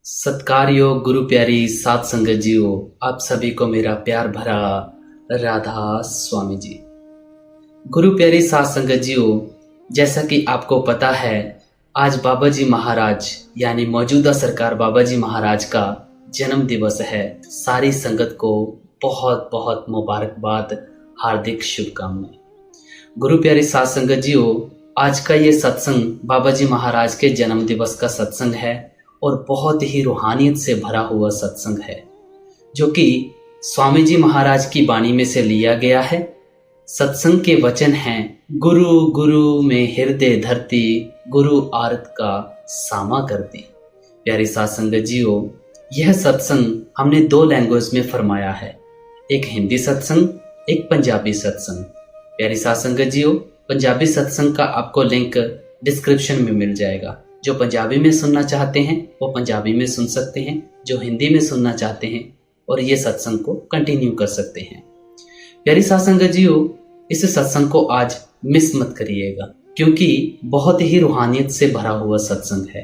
सत्कार्यो गुरु प्यारी सात संगत जियो, आप सभी को मेरा प्यार भरा राधा स्वामी जी। गुरु प्यारी सात संगत जियो, जैसा कि आपको पता है आज बाबा जी महाराज यानी मौजूदा सरकार बाबा जी महाराज का जन्म दिवस है। सारी संगत को बहुत बहुत मुबारकबाद, हार्दिक शुभकामनाएं। गुरु प्यारी सात संगत जियो, आज का ये सत्संग बाबा जी महाराज के जन्म दिवस का सत्संग है और बहुत ही रूहानियत से भरा हुआ सत्संग है, जो कि स्वामी जी महाराज की वाणी में से लिया गया है। सत्संग के वचन हैं, गुरु गुरु में हृदय धरती, गुरु आरत का सामा करती। प्यारी सात संगत जियो, यह सत्संग हमने 2 लैंग्वेज में फरमाया है, एक हिंदी सत्संग, एक पंजाबी सत्संग। प्यारी सात संगत जियो, पंजाबी सत्संग का आपको लिंक डिस्क्रिप्शन में मिल जाएगा। जो पंजाबी में सुनना चाहते हैं वो पंजाबी में सुन सकते हैं, जो हिंदी में सुनना चाहते हैं और ये सत्संग को कंटिन्यू कर सकते हैं। प्यारी सात संगत जियो, इस सत्संग को आज मिस मत करिएगा, क्योंकि बहुत ही रूहानियत से भरा हुआ सत्संग है।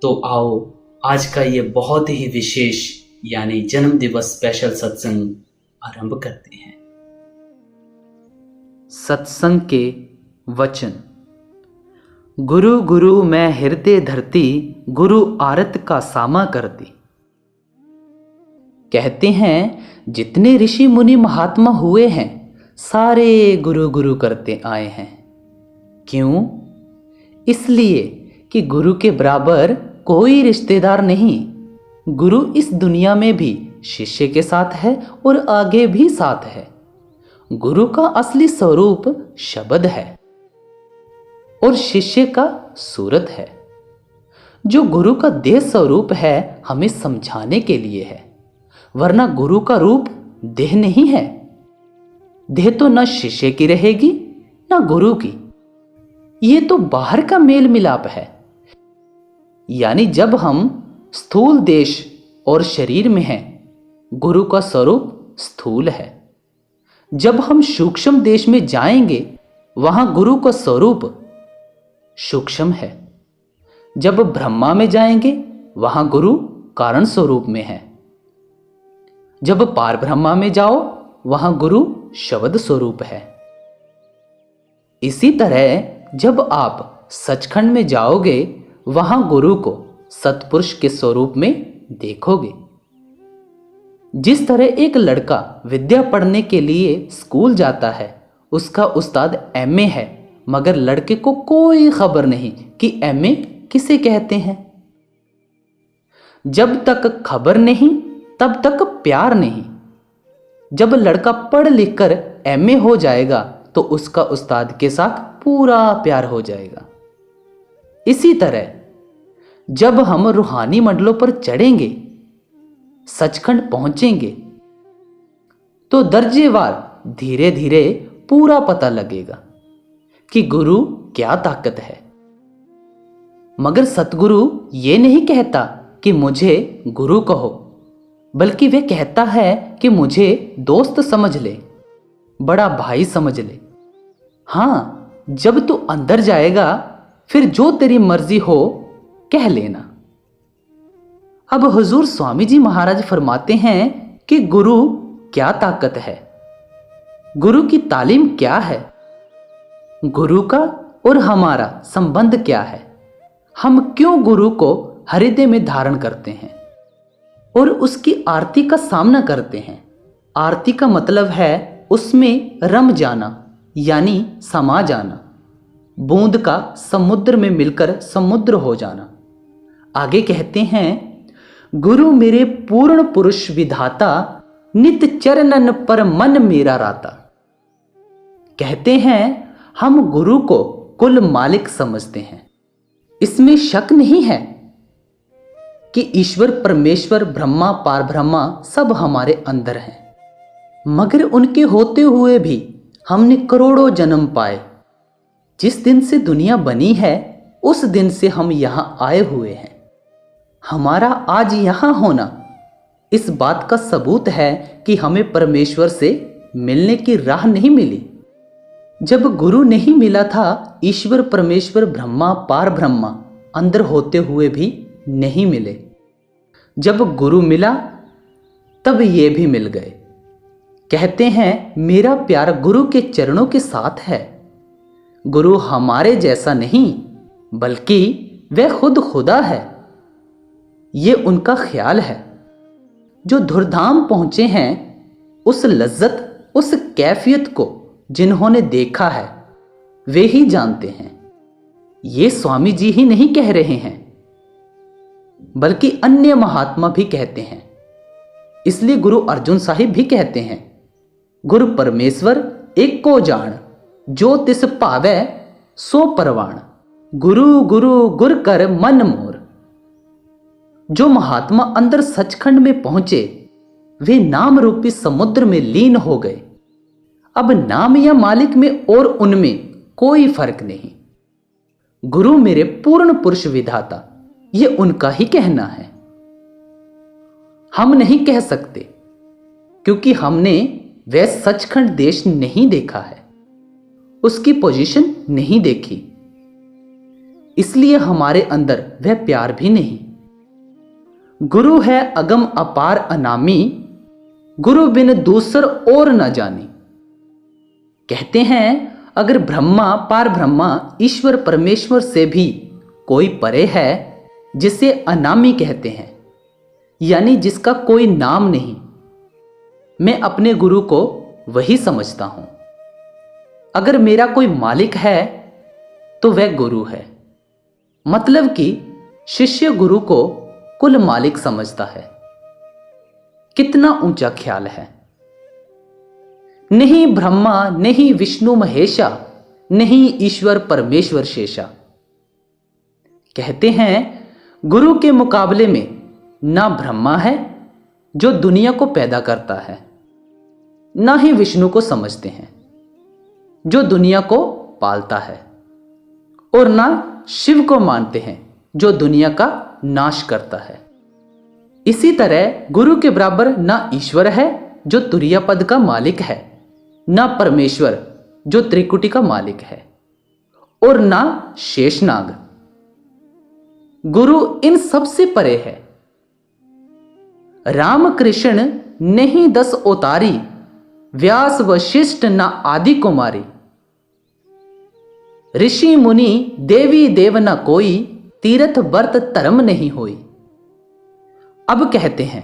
तो आओ आज का ये बहुत ही विशेष यानी जन्म दिवस स्पेशल सत्संग आरंभ करते हैं। सत्संग के वचन। गुरु गुरु मैं हृदय धरती, गुरु आरत का सामा करती। कहते हैं जितने ऋषि मुनि महात्मा हुए हैं सारे गुरु गुरु करते आए हैं। क्यों? इसलिए कि गुरु के बराबर कोई रिश्तेदार नहीं। गुरु इस दुनिया में भी शिष्य के साथ है और आगे भी साथ है। गुरु का असली स्वरूप शब्द है और शिष्य का सूरत है। जो गुरु का देह स्वरूप है हमें समझाने के लिए है, वरना गुरु का रूप देह नहीं है। देह तो न शिष्य की रहेगी न गुरु की, ये तो बाहर का मेल मिलाप है। यानी जब हम स्थूल देश और शरीर में हैं, गुरु का स्वरूप स्थूल है। जब हम सूक्ष्म देश में जाएंगे वहां गुरु का स्वरूप सूक्ष्म है। जब ब्रह्मा में जाएंगे वहां गुरु कारण स्वरूप में है। जब पार ब्रह्मा में जाओ वहां गुरु शब्द स्वरूप है। इसी तरह जब आप सचखंड में जाओगे वहां गुरु को सतपुरुष के स्वरूप में देखोगे। जिस तरह एक लड़का विद्या पढ़ने के लिए स्कूल जाता है, उसका उस्ताद एमए है, मगर लड़के को कोई खबर नहीं कि एमए किसे कहते हैं। जब तक खबर नहीं तब तक प्यार नहीं। जब लड़का पढ़ लिख कर एमए हो जाएगा तो उसका उस्ताद के साथ पूरा प्यार हो जाएगा। इसी तरह जब हम रूहानी मंडलों पर चढ़ेंगे, सचखंड पहुंचेंगे, तो दर्जेवार धीरे धीरे पूरा पता लगेगा कि गुरु क्या ताकत है। मगर सतगुरु ये नहीं कहता कि मुझे गुरु कहो, बल्कि वह कहता है कि मुझे दोस्त समझ ले, बड़ा भाई समझ ले। हाँ, जब तू अंदर जाएगा फिर जो तेरी मर्जी हो कह लेना। अब हुजूर स्वामी जी महाराज फरमाते हैं कि गुरु क्या ताकत है, गुरु की तालीम क्या है, गुरु का और हमारा संबंध क्या है, हम क्यों गुरु को हृदय में धारण करते हैं और उसकी आरती का सामना करते हैं। आरती का मतलब है उसमें रम जाना यानी समा जाना, बूंद का समुद्र में मिलकर समुद्र हो जाना। आगे कहते हैं, गुरु मेरे पूर्ण पुरुष विधाता, नित चरणन पर मन मेरा राता। कहते हैं हम गुरु को कुल मालिक समझते हैं। इसमें शक नहीं है कि ईश्वर परमेश्वर ब्रह्मा पार ब्रह्मा सब हमारे अंदर हैं, मगर उनके होते हुए भी हमने करोड़ों जन्म पाए। जिस दिन से दुनिया बनी है उस दिन से हम यहां आए हुए हैं। हमारा आज यहां होना इस बात का सबूत है कि हमें परमेश्वर से मिलने की राह नहीं मिली। जब गुरु नहीं मिला था, ईश्वर परमेश्वर ब्रह्मा पार ब्रह्मा अंदर होते हुए भी नहीं मिले। जब गुरु मिला तब ये भी मिल गए। कहते हैं मेरा प्यार गुरु के चरणों के साथ है। गुरु हमारे जैसा नहीं बल्कि वह खुद खुदा है। ये उनका ख्याल है। जो धुरधाम पहुंचे हैं उस लज्जत, उस कैफियत को जिन्होंने देखा है वे ही जानते हैं। ये स्वामी जी ही नहीं कह रहे हैं बल्कि अन्य महात्मा भी कहते हैं। इसलिए गुरु अर्जुन साहिब भी कहते हैं, गुरु परमेश्वर एक को जान, जो तिस भावै सो परवान। गुरु गुरु गुर कर मन मोर। जो महात्मा अंदर सचखंड में पहुंचे वे नाम रूपी समुद्र में लीन हो गए। अब नाम या मालिक में और उनमें कोई फर्क नहीं। गुरु मेरे पूर्ण पुरुष विधाता, ये उनका ही कहना है। हम नहीं कह सकते क्योंकि हमने वह सचखंड देश नहीं देखा है, उसकी पोजीशन नहीं देखी, इसलिए हमारे अंदर वह प्यार भी नहीं। गुरु है अगम अपार अनामी, गुरु बिन दूसर और न जानी। कहते हैं अगर ब्रह्मा पार ब्रह्मा ईश्वर परमेश्वर से भी कोई परे है जिसे अनामी कहते हैं, यानी जिसका कोई नाम नहीं, मैं अपने गुरु को वही समझता हूं। अगर मेरा कोई मालिक है तो वह गुरु है। मतलब कि शिष्य गुरु को कुल मालिक समझता है। कितना ऊंचा ख्याल है। नहीं ब्रह्मा नहीं विष्णु महेशा, नहीं ईश्वर परमेश्वर शेषा। कहते हैं गुरु के मुकाबले में ना ब्रह्मा है जो दुनिया को पैदा करता है, ना ही विष्णु को समझते हैं जो दुनिया को पालता है, और ना शिव को मानते हैं जो दुनिया का नाश करता है। इसी तरह गुरु के बराबर ना ईश्वर है जो तुरीय पद का मालिक है, ना परमेश्वर जो त्रिकुटी का मालिक है, और ना शेषनाग। गुरु इन सबसे परे है। रामकृष्ण नहीं 10 अवतारी, व्यास वशिष्ठ ना आदि कुमारी। ऋषि मुनि देवी देव न कोई, तीर्थ व्रत धर्म नहीं होई। अब कहते हैं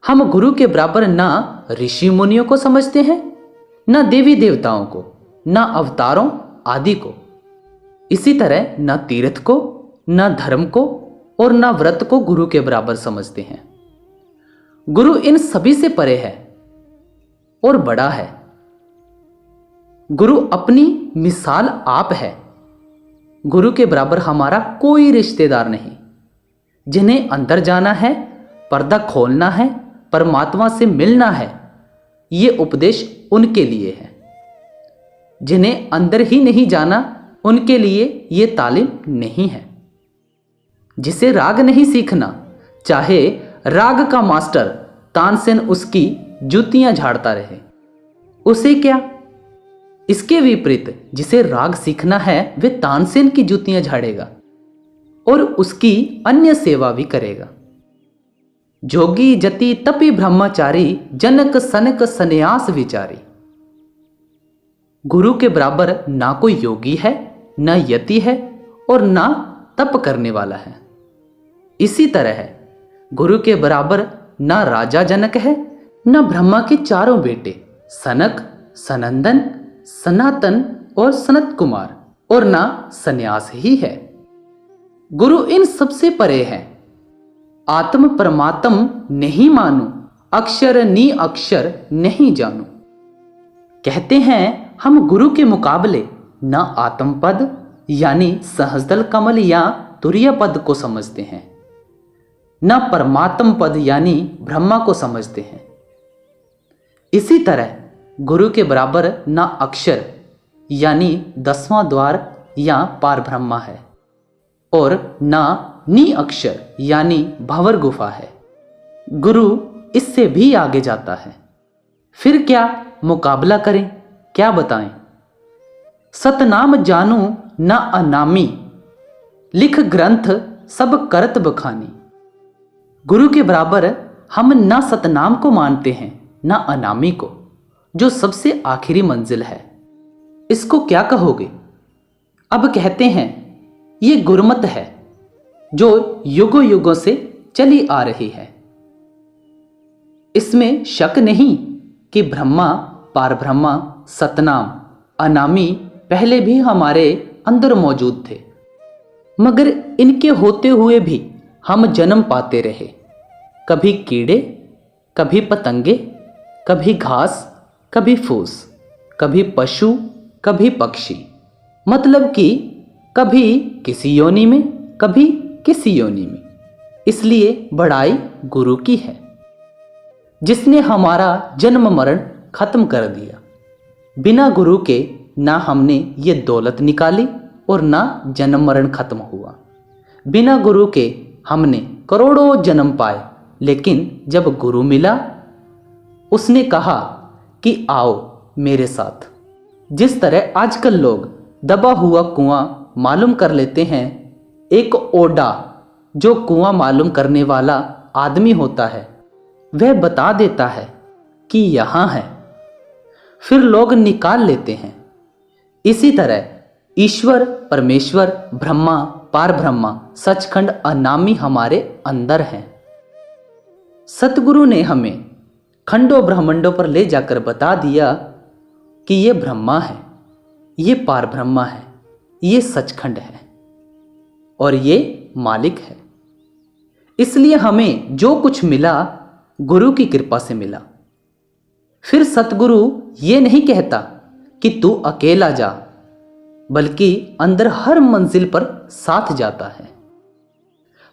हम गुरु के बराबर ना ऋषि मुनियों को समझते हैं, ना देवी देवताओं को, ना अवतारों आदि को। इसी तरह ना तीर्थ को, ना धर्म को और ना व्रत को गुरु के बराबर समझते हैं। गुरु इन सभी से परे है और बड़ा है। गुरु अपनी मिसाल आप है। गुरु के बराबर हमारा कोई रिश्तेदार नहीं। जिन्हें अंदर जाना है, पर्दा खोलना है, परमात्मा से मिलना है, ये उपदेश उनके लिए है। जिन्हें अंदर ही नहीं जाना उनके लिए ये तालीम नहीं है। जिसे राग नहीं सीखना, चाहे राग का मास्टर तानसेन उसकी जूतियां झाड़ता रहे, उसे क्या। इसके विपरीत जिसे राग सीखना है वे तानसेन की जूतियां झाड़ेगा और उसकी अन्य सेवा भी करेगा। जोगी जति तपि ब्रह्मचारी, जनक सनक सन्यास विचारी। गुरु के बराबर ना कोई योगी है, ना यति है और ना तप करने वाला है। इसी तरह है गुरु के बराबर ना राजा जनक है, ना ब्रह्मा के चारों बेटे सनक, सनंदन, सनातन और सनत कुमार, और ना सन्यास ही है। गुरु इन सबसे परे है। आत्म परमात्म नहीं मानू, अक्षर नी अक्षर नहीं जानू। कहते हैं हम गुरु के मुकाबले ना आत्म पद यानी सहस्दल कमल या तुरीय पद को समझते हैं, ना परमात्म पद यानी ब्रह्मा को समझते हैं। इसी तरह गुरु के बराबर ना अक्षर यानी 10वां द्वार या पार ब्रह्मा है, और ना नी अक्षर यानी भंवर गुफा है। गुरु इससे भी आगे जाता है। फिर क्या मुकाबला करें, क्या बताएं। सतनाम जानू ना अनामी, लिख ग्रंथ सब करत बखानी। गुरु के बराबर हम ना सतनाम को मानते हैं ना अनामी को, जो सबसे आखिरी मंजिल है। इसको क्या कहोगे? अब कहते हैं ये गुरमत है जो युगों युगों से चली आ रही है। इसमें शक नहीं कि ब्रह्मा, पारब्रह्मा, सतनाम, अनामी पहले भी हमारे अंदर मौजूद थे, मगर इनके होते हुए भी हम जन्म पाते रहे। कभी कीड़े, कभी पतंगे, कभी घास, कभी फूस, कभी पशु, कभी पक्षी, मतलब कि कभी किसी योनि में, कभी किसी योनि में। इसलिए बड़ाई गुरु की है, जिसने हमारा जन्म मरण खत्म कर दिया। बिना गुरु के ना हमने ये दौलत निकाली और ना जन्म मरण खत्म हुआ। बिना गुरु के हमने करोड़ों जन्म पाए, लेकिन जब गुरु मिला, उसने कहा कि आओ मेरे साथ। जिस तरह आजकल लोग दबा हुआ कुआं मालूम कर लेते हैं, एक ओडा जो कुआं मालूम करने वाला आदमी होता है वह बता देता है कि यहाँ है, फिर लोग निकाल लेते हैं। इसी तरह ईश्वर, परमेश्वर, ब्रह्मा, पारब्रह्मा, सचखंड, अनामी हमारे अंदर हैं। सतगुरु ने हमें खंडों ब्रह्मंडों पर ले जाकर बता दिया कि ये ब्रह्मा है, ये पारब्रह्मा है, ये सचखंड है और ये मालिक है। इसलिए हमें जो कुछ मिला गुरु की कृपा से मिला। फिर सतगुरु ये नहीं कहता कि तू अकेला जा, बल्कि अंदर हर मंजिल पर साथ जाता है।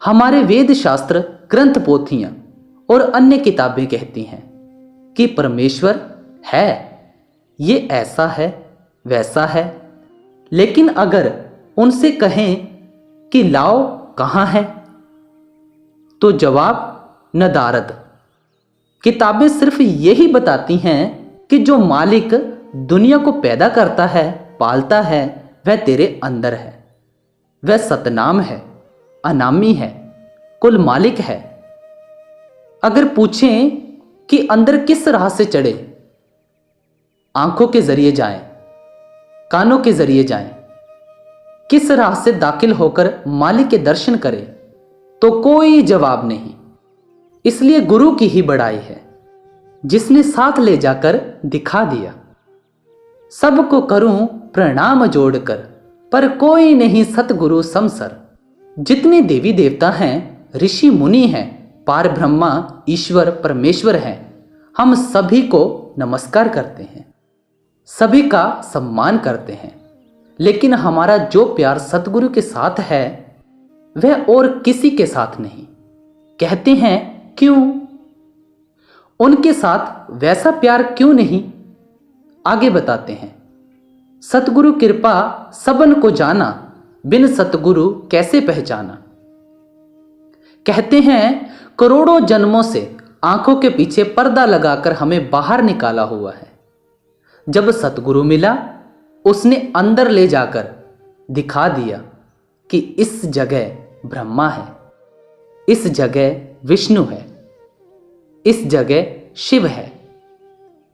हमारे वेद शास्त्र, ग्रंथ, पोथियां और अन्य किताबें कहती हैं कि परमेश्वर है, ये ऐसा है, वैसा है। लेकिन अगर उनसे कहें कि लाओ कहाँ है, तो जवाब नदारद। किताबें सिर्फ यही बताती हैं कि जो मालिक दुनिया को पैदा करता है, पालता है, वह तेरे अंदर है। वह सतनाम है, अनामी है, कुल मालिक है। अगर पूछें कि अंदर किस राह से चढ़े, आंखों के जरिए जाएं, कानों के जरिए जाएं, किस राह से दाखिल होकर मालिक के दर्शन करें, तो कोई जवाब नहीं। इसलिए गुरु की ही बड़ाई है, जिसने साथ ले जाकर दिखा दिया। सबको करूं प्रणाम जोड़कर, पर कोई नहीं सतगुरु समसर। जितने देवी देवता हैं, ऋषि मुनि हैं, पार ब्रह्मा, ईश्वर, परमेश्वर हैं, हम सभी को नमस्कार करते हैं, सभी का सम्मान करते हैं। लेकिन हमारा जो प्यार सतगुरु के साथ है वह और किसी के साथ नहीं। कहते हैं क्यों? उनके साथ वैसा प्यार क्यों नहीं? आगे बताते हैं। सतगुरु कृपा सबन को जाना, बिन सतगुरु कैसे पहचाना। कहते हैं करोड़ों जन्मों से आंखों के पीछे पर्दा लगाकर हमें बाहर निकाला हुआ है। जब सतगुरु मिला, उसने अंदर ले जाकर दिखा दिया कि इस जगह ब्रह्मा है, इस जगह विष्णु है, इस जगह शिव है,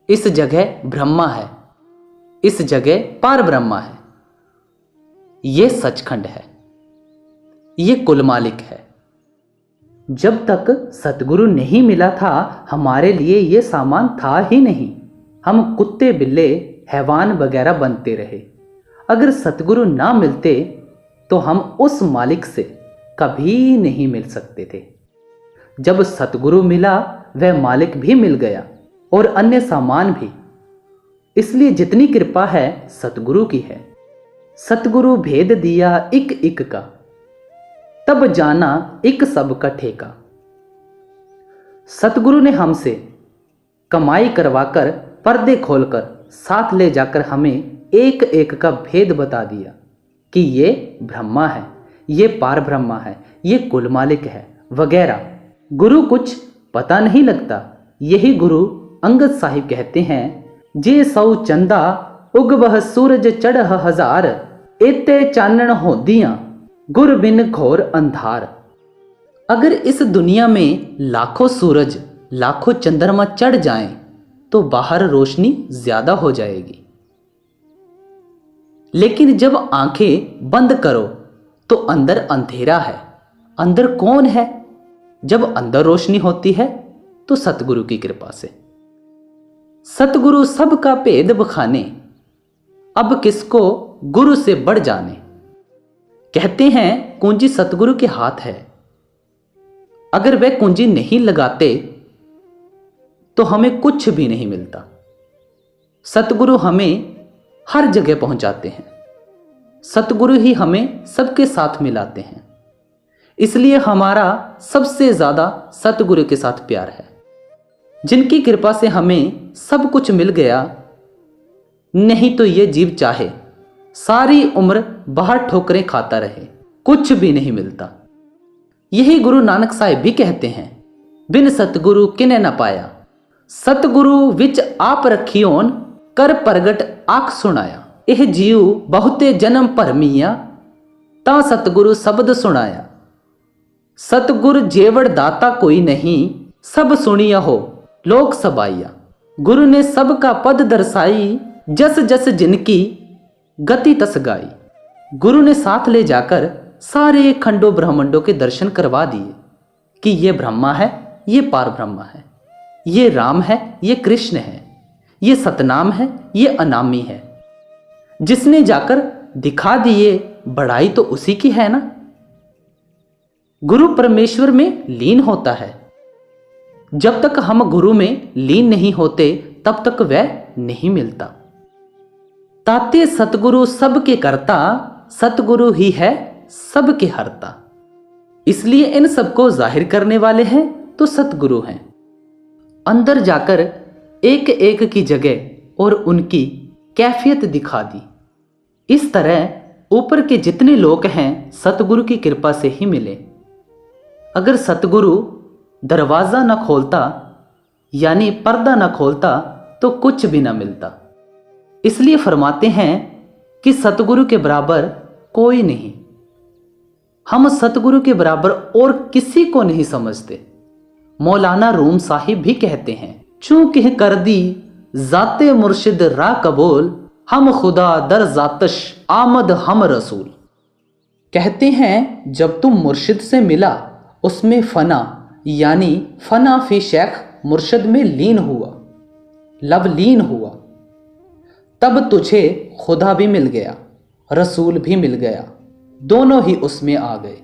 इस जगह ब्रह्मा है, इस जगह पार ब्रह्मा है। ये सचखंड है, ये कुल मालिक है। जब तक सतगुरु नहीं मिला था, हमारे लिए ये सामान था ही नहीं। हम कुत्ते, बिल्ले, हैवान वगैरह बनते रहे। अगर सतगुरु ना मिलते तो हम उस मालिक से कभी नहीं मिल सकते थे। जब सतगुरु मिला, वह मालिक भी मिल गया और अन्य सामान भी। इसलिए जितनी कृपा है सतगुरु की है। सतगुरु भेद दिया एक एक का, तब जाना एक सब का ठेका। सतगुरु ने हमसे कमाई करवाकर, पर्दे खोलकर, साथ ले जाकर हमें एक एक का भेद बता दिया कि ये ब्रह्मा है, ये पार ब्रह्मा है, ये कुल मालिक है वगैरह। गुरु कुछ पता नहीं लगता। यही गुरु अंगद साहिब कहते हैं, जे सौ चंदा उगवह सूरज चढ़ हजार, एते चानन होदियां गुर बिन घोर अंधार। अगर इस दुनिया में लाखों सूरज, लाखों चंद्रमा चढ़ जाएं, तो बाहर रोशनी ज्यादा हो जाएगी। लेकिन जब आंखें बंद करो तो अंदर अंधेरा है। अंदर कौन है? जब अंदर रोशनी होती है तो सतगुरु की कृपा से। सतगुरु सबका भेद बखाने, अब किसको गुरु से बढ़ जाने। कहते हैं कुंजी सतगुरु के हाथ है, अगर वह कुंजी नहीं लगाते तो हमें कुछ भी नहीं मिलता। सतगुरु हमें हर जगह पहुंचाते हैं। सतगुरु ही हमें सबके साथ मिलाते हैं। इसलिए हमारा सबसे ज्यादा सतगुरु के साथ प्यार है, जिनकी कृपा से हमें सब कुछ मिल गया। नहीं तो ये जीव चाहे सारी उम्र बाहर ठोकरें खाता रहे, कुछ भी नहीं मिलता। यही गुरु नानक साहिब भी कहते हैं, बिन सतगुरु किने न पाया, सतगुरु विच आप रखियोन, कर प्रगट आख सुनाया। यह जीव बहुते जन्म भरमिया, ता सतगुरु शब्द सुनाया। सतगुर जेवड़ दाता कोई नहीं, सब सुनिया हो लोक सबाइया। गुरु ने सबका पद दर्शाई, जस जस जिनकी गति तस गाई। गुरु ने साथ ले जाकर सारे खंडों ब्रह्मांडों के दर्शन करवा दिए कि ये ब्रह्मा है, ये पार ब्रह्मा है, ये राम है, ये कृष्ण है, ये सतनाम है, ये अनामी है। जिसने जाकर दिखा दिए, बड़ाई तो उसी की है ना। गुरु परमेश्वर में लीन होता है। जब तक हम गुरु में लीन नहीं होते तब तक वह नहीं मिलता। ताते सतगुरु सबके करता, सतगुरु ही है सबके हरता। इसलिए इन सबको जाहिर करने वाले हैं तो सतगुरु हैं। अंदर जाकर एक एक की जगह और उनकी कैफियत दिखा दी। इस तरह ऊपर के जितने लोग हैं सतगुरु की कृपा से ही मिले। अगर सतगुरु दरवाजा न खोलता, यानी पर्दा न खोलता, तो कुछ भी न मिलता। इसलिए फरमाते हैं कि सतगुरु के बराबर कोई नहीं। हम सतगुरु के बराबर और किसी को नहीं समझते। मौलाना रूम साहिब भी कहते हैं, चूंकि कर दी जाते मुर्शिद रा कबूल, हम खुदा दर जातश आमद हम रसूल। कहते हैं जब तुम मुर्शिद से मिला, उसमें फना यानी फना फी शेख मुर्शिद में लीन हुआ, लवलीन हुआ, तब तुझे खुदा भी मिल गया, रसूल भी मिल गया, दोनों ही उसमें आ गए।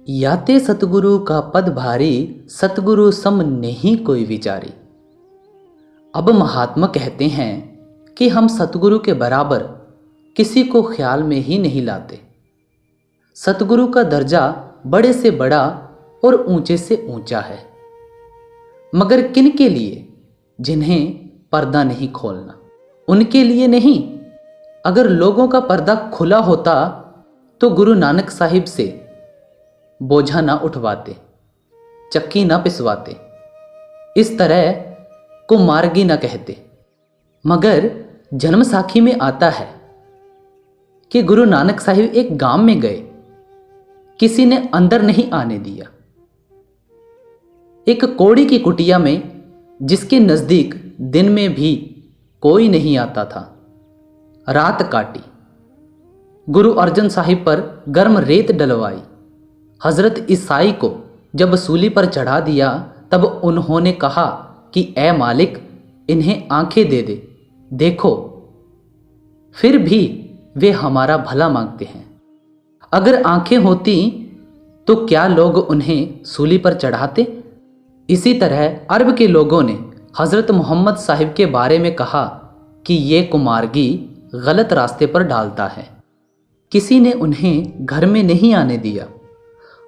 याते सतगुरु का पद भारी, सतगुरु सम नहीं कोई विचारी। अब महात्मा कहते हैं कि हम सतगुरु के बराबर किसी को ख्याल में ही नहीं लाते। सतगुरु का दर्जा बड़े से बड़ा और ऊंचे से ऊंचा है, मगर किन के लिए? जिन्हें पर्दा नहीं खोलना, उनके लिए नहीं। अगर लोगों का पर्दा खुला होता तो गुरु नानक साहिब से बोझा ना उठवाते, चक्की ना पिसवाते, इस तरह को मार्गी ना कहते। मगर जन्म साखी में आता है कि गुरु नानक साहिब एक गांव में गए, किसी ने अंदर नहीं आने दिया। एक कौड़ी की कुटिया में, जिसके नजदीक दिन में भी कोई नहीं आता था, रात काटी। गुरु अर्जन साहिब पर गर्म रेत डलवाई। हजरत ईसाई को जब सूली पर चढ़ा दिया, तब उन्होंने कहा कि ए मालिक, इन्हें आंखें दे दे, देखो। फिर भी वे हमारा भला मांगते हैं। अगर आंखें होती तो क्या लोग उन्हें सूली पर चढ़ाते? इसी तरह अरब के लोगों ने हजरत मोहम्मद साहिब के बारे में कहा कि ये कुमारगी गलत रास्ते पर डालता है। किसी ने उन्हें घर में नहीं आने दिया।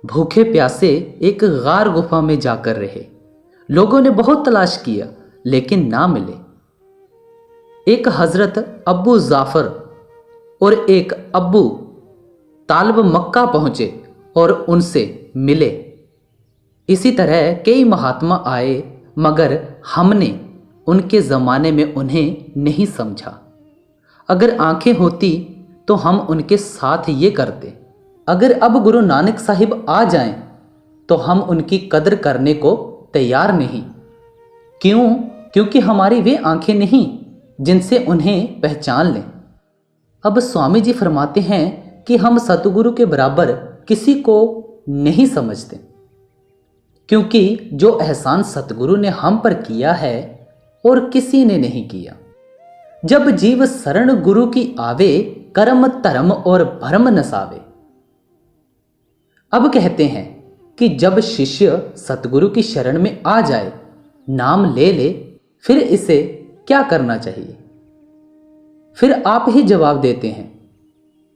भूखे प्यासे एक गार गुफा में जाकर रहे। लोगों ने बहुत तलाश किया लेकिन ना मिले। एक हजरत अब्बू जाफर और एक अब्बू तालब मक्का पहुंचे और उनसे मिले। इसी तरह कई महात्मा आए, मगर हमने उनके ज़माने में उन्हें नहीं समझा। अगर आंखें होती तो हम उनके साथ ये करते। अगर अब गुरु नानक साहिब आ जाएं तो हम उनकी कदर करने को तैयार नहीं। क्यों? क्योंकि हमारी वे आंखें नहीं जिनसे उन्हें पहचान लें। अब स्वामी जी फरमाते हैं कि हम सतगुरु के बराबर किसी को नहीं समझते, क्योंकि जो एहसान सतगुरु ने हम पर किया है और किसी ने नहीं किया। जब जीव शरण गुरु की आवे, कर्म धर्म और भरम नसावे। अब कहते हैं कि जब शिष्य सतगुरु की शरण में आ जाए, नाम ले ले, फिर इसे क्या करना चाहिए? फिर आप ही जवाब देते हैं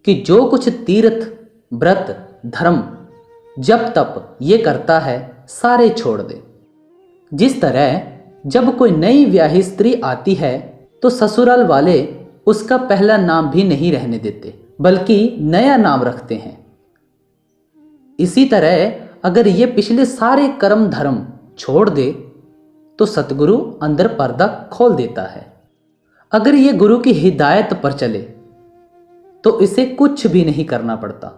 कि जो कुछ तीर्थ, व्रत, धर्म, जब तप ये करता है सारे छोड़ दे। जिस तरह जब कोई नई ब्याही स्त्री आती है तो ससुराल वाले उसका पहला नाम भी नहीं रहने देते, बल्कि नया नाम रखते हैं। इसी तरह अगर ये पिछले सारे कर्म धर्म छोड़ दे तो सतगुरु अंदर पर्दा खोल देता है। अगर ये गुरु की हिदायत पर चले तो इसे कुछ भी नहीं करना पड़ता।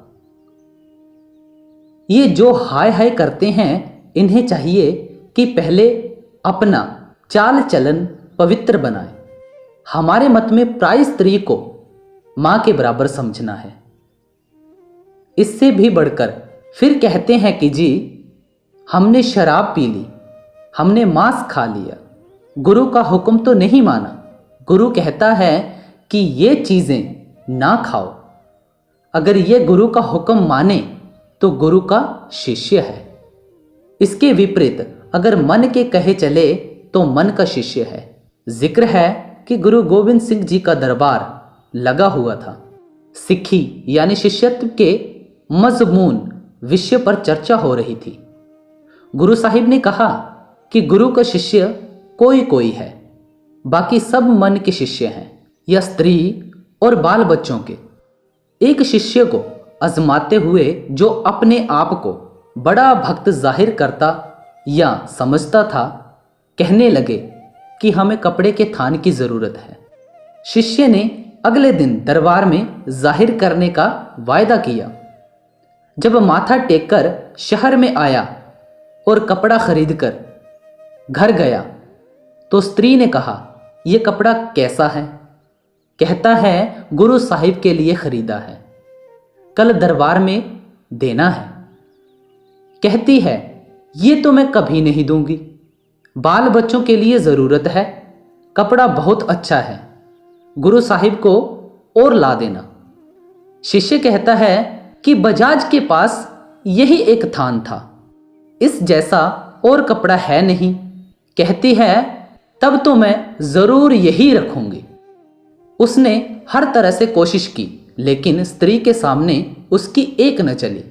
ये जो हाय हाय करते हैं, इन्हें चाहिए कि पहले अपना चाल चलन पवित्र बनाए। हमारे मत में प्राय स्त्री को मां के बराबर समझना है। इससे भी बढ़कर फिर कहते हैं कि जी हमने शराब पी ली, हमने मांस खा लिया, गुरु का हुक्म तो नहीं माना। गुरु कहता है कि ये चीजें ना खाओ। अगर ये गुरु का हुक्म माने तो गुरु का शिष्य है। इसके विपरीत अगर मन के कहे चले तो मन का शिष्य है। जिक्र है कि गुरु गोविंद सिंह जी का दरबार लगा हुआ था। सिक्खी यानी शिष्यत्व के मजमून विषय पर चर्चा हो रही थी। गुरु साहिब ने कहा कि गुरु का शिष्य कोई कोई है, बाकी सब मन के शिष्य हैं, या स्त्री और बाल बच्चों के। एक शिष्य को आजमाते हुए जो अपने आप को बड़ा भक्त जाहिर करता या समझता था, कहने लगे कि हमें कपड़े के थान की जरूरत है। शिष्य ने अगले दिन दरबार में जाहिर करने का वायदा किया। जब माथा टेककर शहर में आया और कपड़ा खरीदकर घर गया तो स्त्री ने कहा, यह कपड़ा कैसा है? कहता है, गुरु साहिब के लिए खरीदा है, कल दरबार में देना है। कहती है, ये तो मैं कभी नहीं दूंगी, बाल बच्चों के लिए जरूरत है, कपड़ा बहुत अच्छा है, गुरु साहिब को और ला देना। शिष्य कहता है कि बजाज के पास यही एक थान था, इस जैसा और कपड़ा है नहीं। कहती है, तब तो मैं जरूर यही रखूंगी। उसने हर तरह से कोशिश की, लेकिन स्त्री के सामने उसकी एक न चली।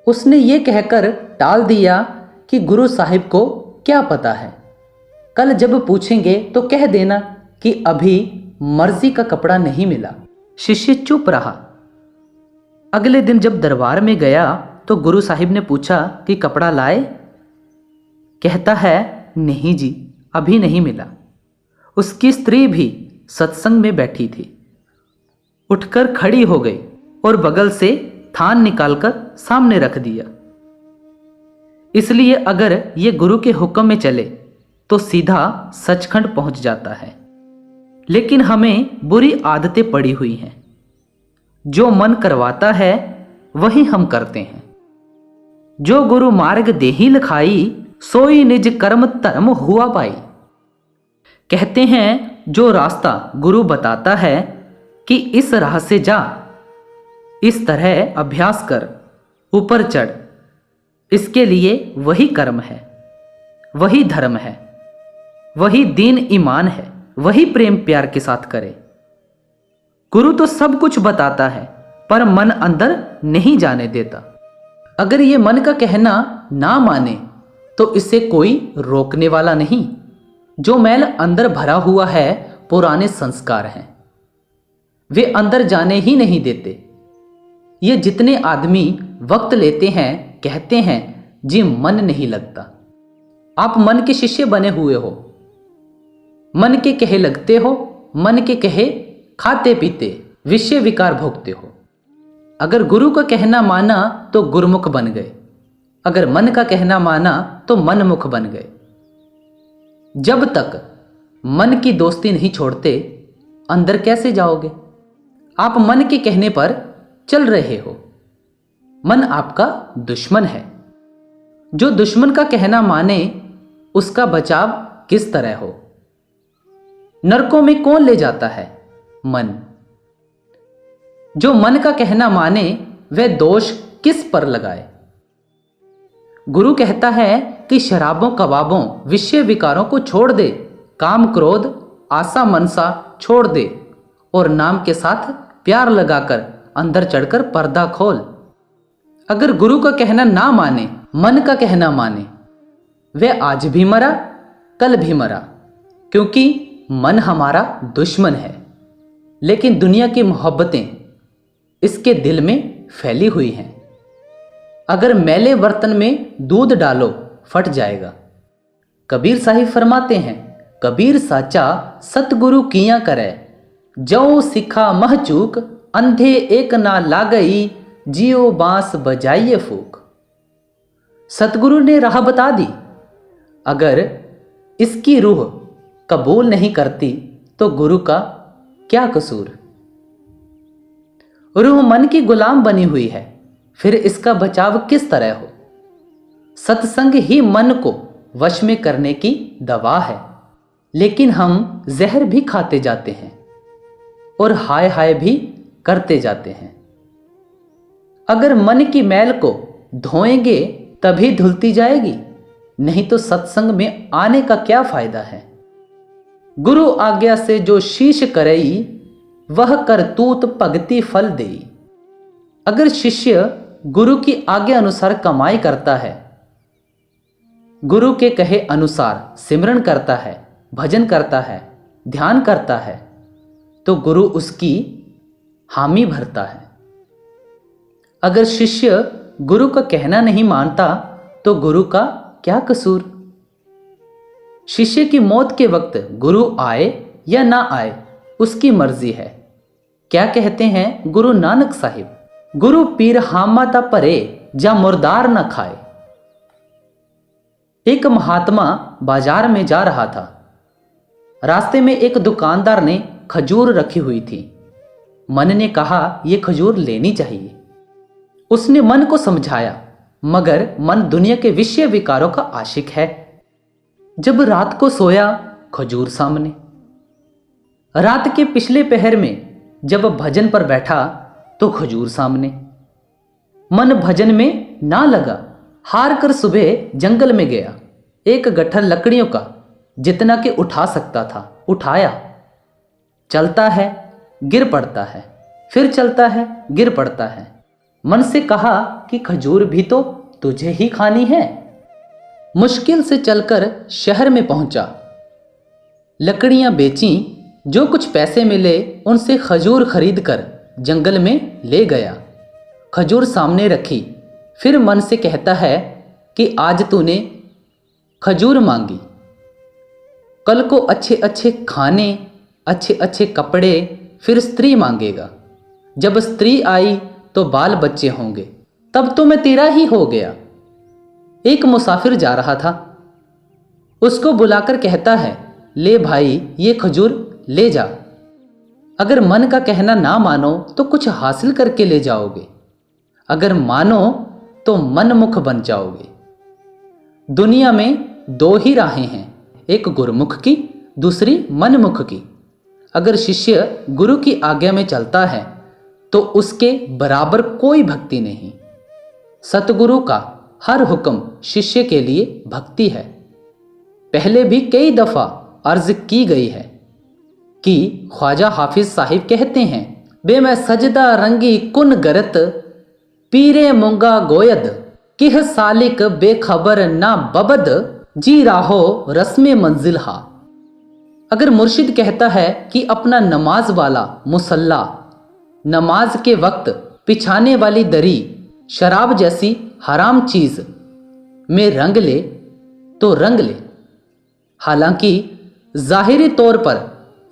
उसने ये कहकर टाल दिया कि गुरु साहिब को क्या पता है, कल जब पूछेंगे तो कह देना कि अभी मर्जी का कपड़ा नहीं मिला। शिष्य चुप रहा। अगले दिन जब दरबार में गया तो गुरु साहिब ने पूछा कि कपड़ा लाए? कहता है, नहीं जी, अभी नहीं मिला। उसकी स्त्री भी सत्संग में बैठी थी, उठकर खड़ी हो गई और बगल से थान निकालकर सामने रख दिया। इसलिए अगर ये गुरु के हुक्म में चले तो सीधा सचखंड पहुंच जाता है। लेकिन हमें बुरी आदतें पड़ी हुई हैं। जो मन करवाता है वही हम करते हैं। जो गुरु मार्ग देही लखाई, सोई निज कर्म धर्म हुआ पाई। कहते हैं, जो रास्ता गुरु बताता है कि इस राह से जा, इस तरह अभ्यास कर, ऊपर चढ़, इसके लिए वही कर्म है, वही धर्म है, वही दीन ईमान है, वही प्रेम प्यार के साथ करे। गुरु तो सब कुछ बताता है पर मन अंदर नहीं जाने देता। अगर ये मन का कहना ना माने तो इसे कोई रोकने वाला नहीं। जो मैल अंदर भरा हुआ है पुराने संस्कार हैं, वे अंदर जाने ही नहीं देते। ये जितने आदमी वक्त लेते हैं कहते हैं जी मन नहीं लगता। आप मन के शिष्य बने हुए हो, मन के कहे लगते हो, मन के कहे खाते पीते, विषय विकार भोगते हो। अगर गुरु का कहना माना तो गुरुमुख बन गए, अगर मन का कहना माना तो मन मुख बन गए। जब तक मन की दोस्ती नहीं छोड़ते, अंदर कैसे जाओगे? आप मन के कहने पर चल रहे हो। मन आपका दुश्मन है। जो दुश्मन का कहना माने, उसका बचाव किस तरह हो? नरकों में कौन ले जाता है? मन। जो मन का कहना माने, वह दोष किस पर लगाए? गुरु कहता है कि शराबों कबाबों विषय विकारों को छोड़ दे, काम क्रोध आशा मनसा छोड़ दे और नाम के साथ प्यार लगाकर अंदर चढ़कर पर्दा खोल। अगर गुरु का कहना ना माने, मन का कहना माने, वह आज भी मरा, कल भी मरा, क्योंकि मन हमारा दुश्मन है। लेकिन दुनिया की मोहब्बतें इसके दिल में फैली हुई हैं। अगर मैले बर्तन में दूध डालो, फट जाएगा। कबीर साहिब फरमाते हैं, कबीर साचा सतगुरु किया करे, जो सिखा मह चूक, अंधे एक ना लागई, जियो बांस बजाइए फूक। सतगुरु ने राह बता दी। अगर इसकी रूह कबूल नहीं करती तो गुरु का क्या कसूर? रूह मन की गुलाम बनी हुई है, फिर इसका बचाव किस तरह हो? सत्संग ही मन को वश में करने की दवा है, लेकिन हम जहर भी खाते जाते हैं और हाय हाय भी करते जाते हैं। अगर मन की मैल को धोएंगे तभी धुलती जाएगी, नहीं तो सत्संग में आने का क्या फायदा है? गुरु आज्ञा से जो शीश करई, वह करतूत भगति फल देई। अगर शिष्य गुरु की आज्ञा अनुसार कमाई करता है, गुरु के कहे अनुसार सिमरन करता है, भजन करता है, ध्यान करता है, तो गुरु उसकी हामी भरता है। अगर शिष्य गुरु का कहना नहीं मानता तो गुरु का क्या कसूर? शिष्य की मौत के वक्त गुरु आए या ना आए, उसकी मर्जी है। क्या कहते हैं गुरु नानक साहिब, गुरु पीर हामाता परे, जा मुर्दार न खाए। एक महात्मा बाजार में जा रहा था। रास्ते में एक दुकानदार ने खजूर रखी हुई थी। मन ने कहा, यह खजूर लेनी चाहिए। उसने मन को समझाया, मगर मन दुनिया के विषय विकारों का आशिक है। जब रात को सोया, खजूर सामने। रात के पिछले पहर में जब भजन पर बैठा तो खजूर सामने। मन भजन में ना लगा, हार कर सुबह जंगल में गया। एक गट्ठर लकड़ियों का जितना कि उठा सकता था उठाया। चलता है, गिर पड़ता है, फिर चलता है, गिर पड़ता है। मन से कहा कि खजूर भी तो तुझे ही खानी है। मुश्किल से चलकर शहर में पहुंचा। लकड़ियां बेची, जो कुछ पैसे मिले उनसे खजूर खरीदकर जंगल में ले गया। खजूर सामने रखी, फिर मन से कहता है कि आज तूने खजूर मांगी, कल को अच्छे अच्छे खाने, अच्छे अच्छे कपड़े, फिर स्त्री मांगेगा। जब स्त्री आई तो बाल बच्चे होंगे, तब तो मैं तेरा ही हो गया। एक मुसाफिर जा रहा था, उसको बुलाकर कहता है, ले भाई ये खजूर ले जा। अगर मन का कहना ना मानो तो कुछ हासिल करके ले जाओगे, अगर मानो तो मनमुख बन जाओगे। दुनिया में दो ही राहें हैं, एक गुरुमुख की, दूसरी मनमुख की। अगर शिष्य गुरु की आज्ञा में चलता है तो उसके बराबर कोई भक्ति नहीं। सतगुरु का हर हुक्म शिष्य के लिए भक्ति है। पहले भी कई दफा अर्ज की गई है कि ख्वाजा हाफिज साहिब कहते हैं, बे मैं सजदा रंगी कुन गरत, पीरे मुंगा गोयद, किह सालिक बेखबर ना बबद, जी राहो रस्मे मंजिल हा। अगर मुर्शिद कहता है कि अपना नमाज वाला मुसल्ला, नमाज के वक्त पिछाने वाली दरी शराब जैसी हराम चीज में रंग ले तो रंग ले। हालांकि जाहिरी तौर पर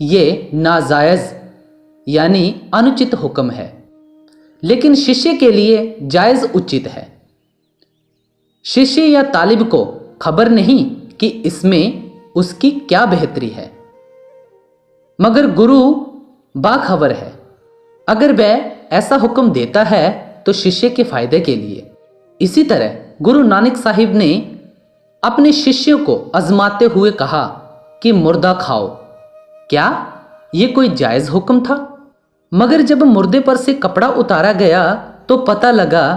यह नाजायज यानी अनुचित हुक्म है, लेकिन शिष्य के लिए जायज उचित है। शिष्य या तालिब को खबर नहीं कि इसमें उसकी क्या बेहतरी है, मगर गुरु बाखबर है। अगर वह ऐसा हुक्म देता है तो शिष्य के फायदे के लिए। इसी तरह गुरु नानक साहिब ने अपने शिष्यों को आजमाते हुए कहा कि मुर्दा खाओ। क्या यह कोई जायज हुक्म था? मगर जब मुर्दे पर से कपड़ा उतारा गया तो पता लगा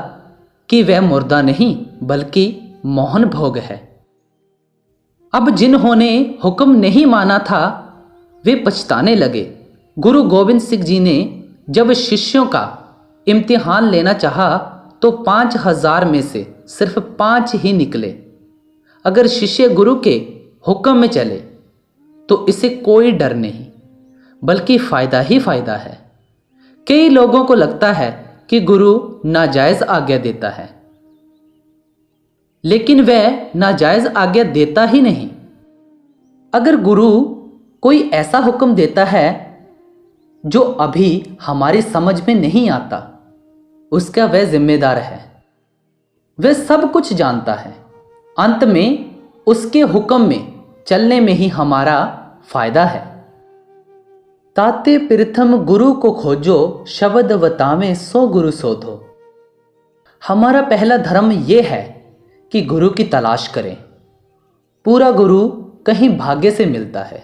कि वह मुर्दा नहीं बल्कि मोहन भोग है। अब जिन्होंने हुक्म नहीं माना था वे पछताने लगे। गुरु गोविंद सिंह जी ने जब शिष्यों का इम्तिहान लेना चाहा तो 5000 में से सिर्फ 5 ही निकले। अगर शिष्य गुरु के हुक्म में चले तो इसे कोई डर नहीं बल्कि फायदा ही फायदा है। कई लोगों को लगता है कि गुरु नाजायज आज्ञा देता है, लेकिन वह नाजायज आज्ञा देता ही नहीं। अगर गुरु कोई ऐसा हुक्म देता है जो अभी हमारी समझ में नहीं आता, उसका वह जिम्मेदार है। वह सब कुछ जानता है। अंत में उसके हुक्म में चलने में ही हमारा फायदा है। ताते प्रथम गुरु को खोजो, शब्द बतावे सो गुरु शोधो। हमारा पहला धर्म यह है कि गुरु की तलाश करें। पूरा गुरु कहीं भाग्य से मिलता है।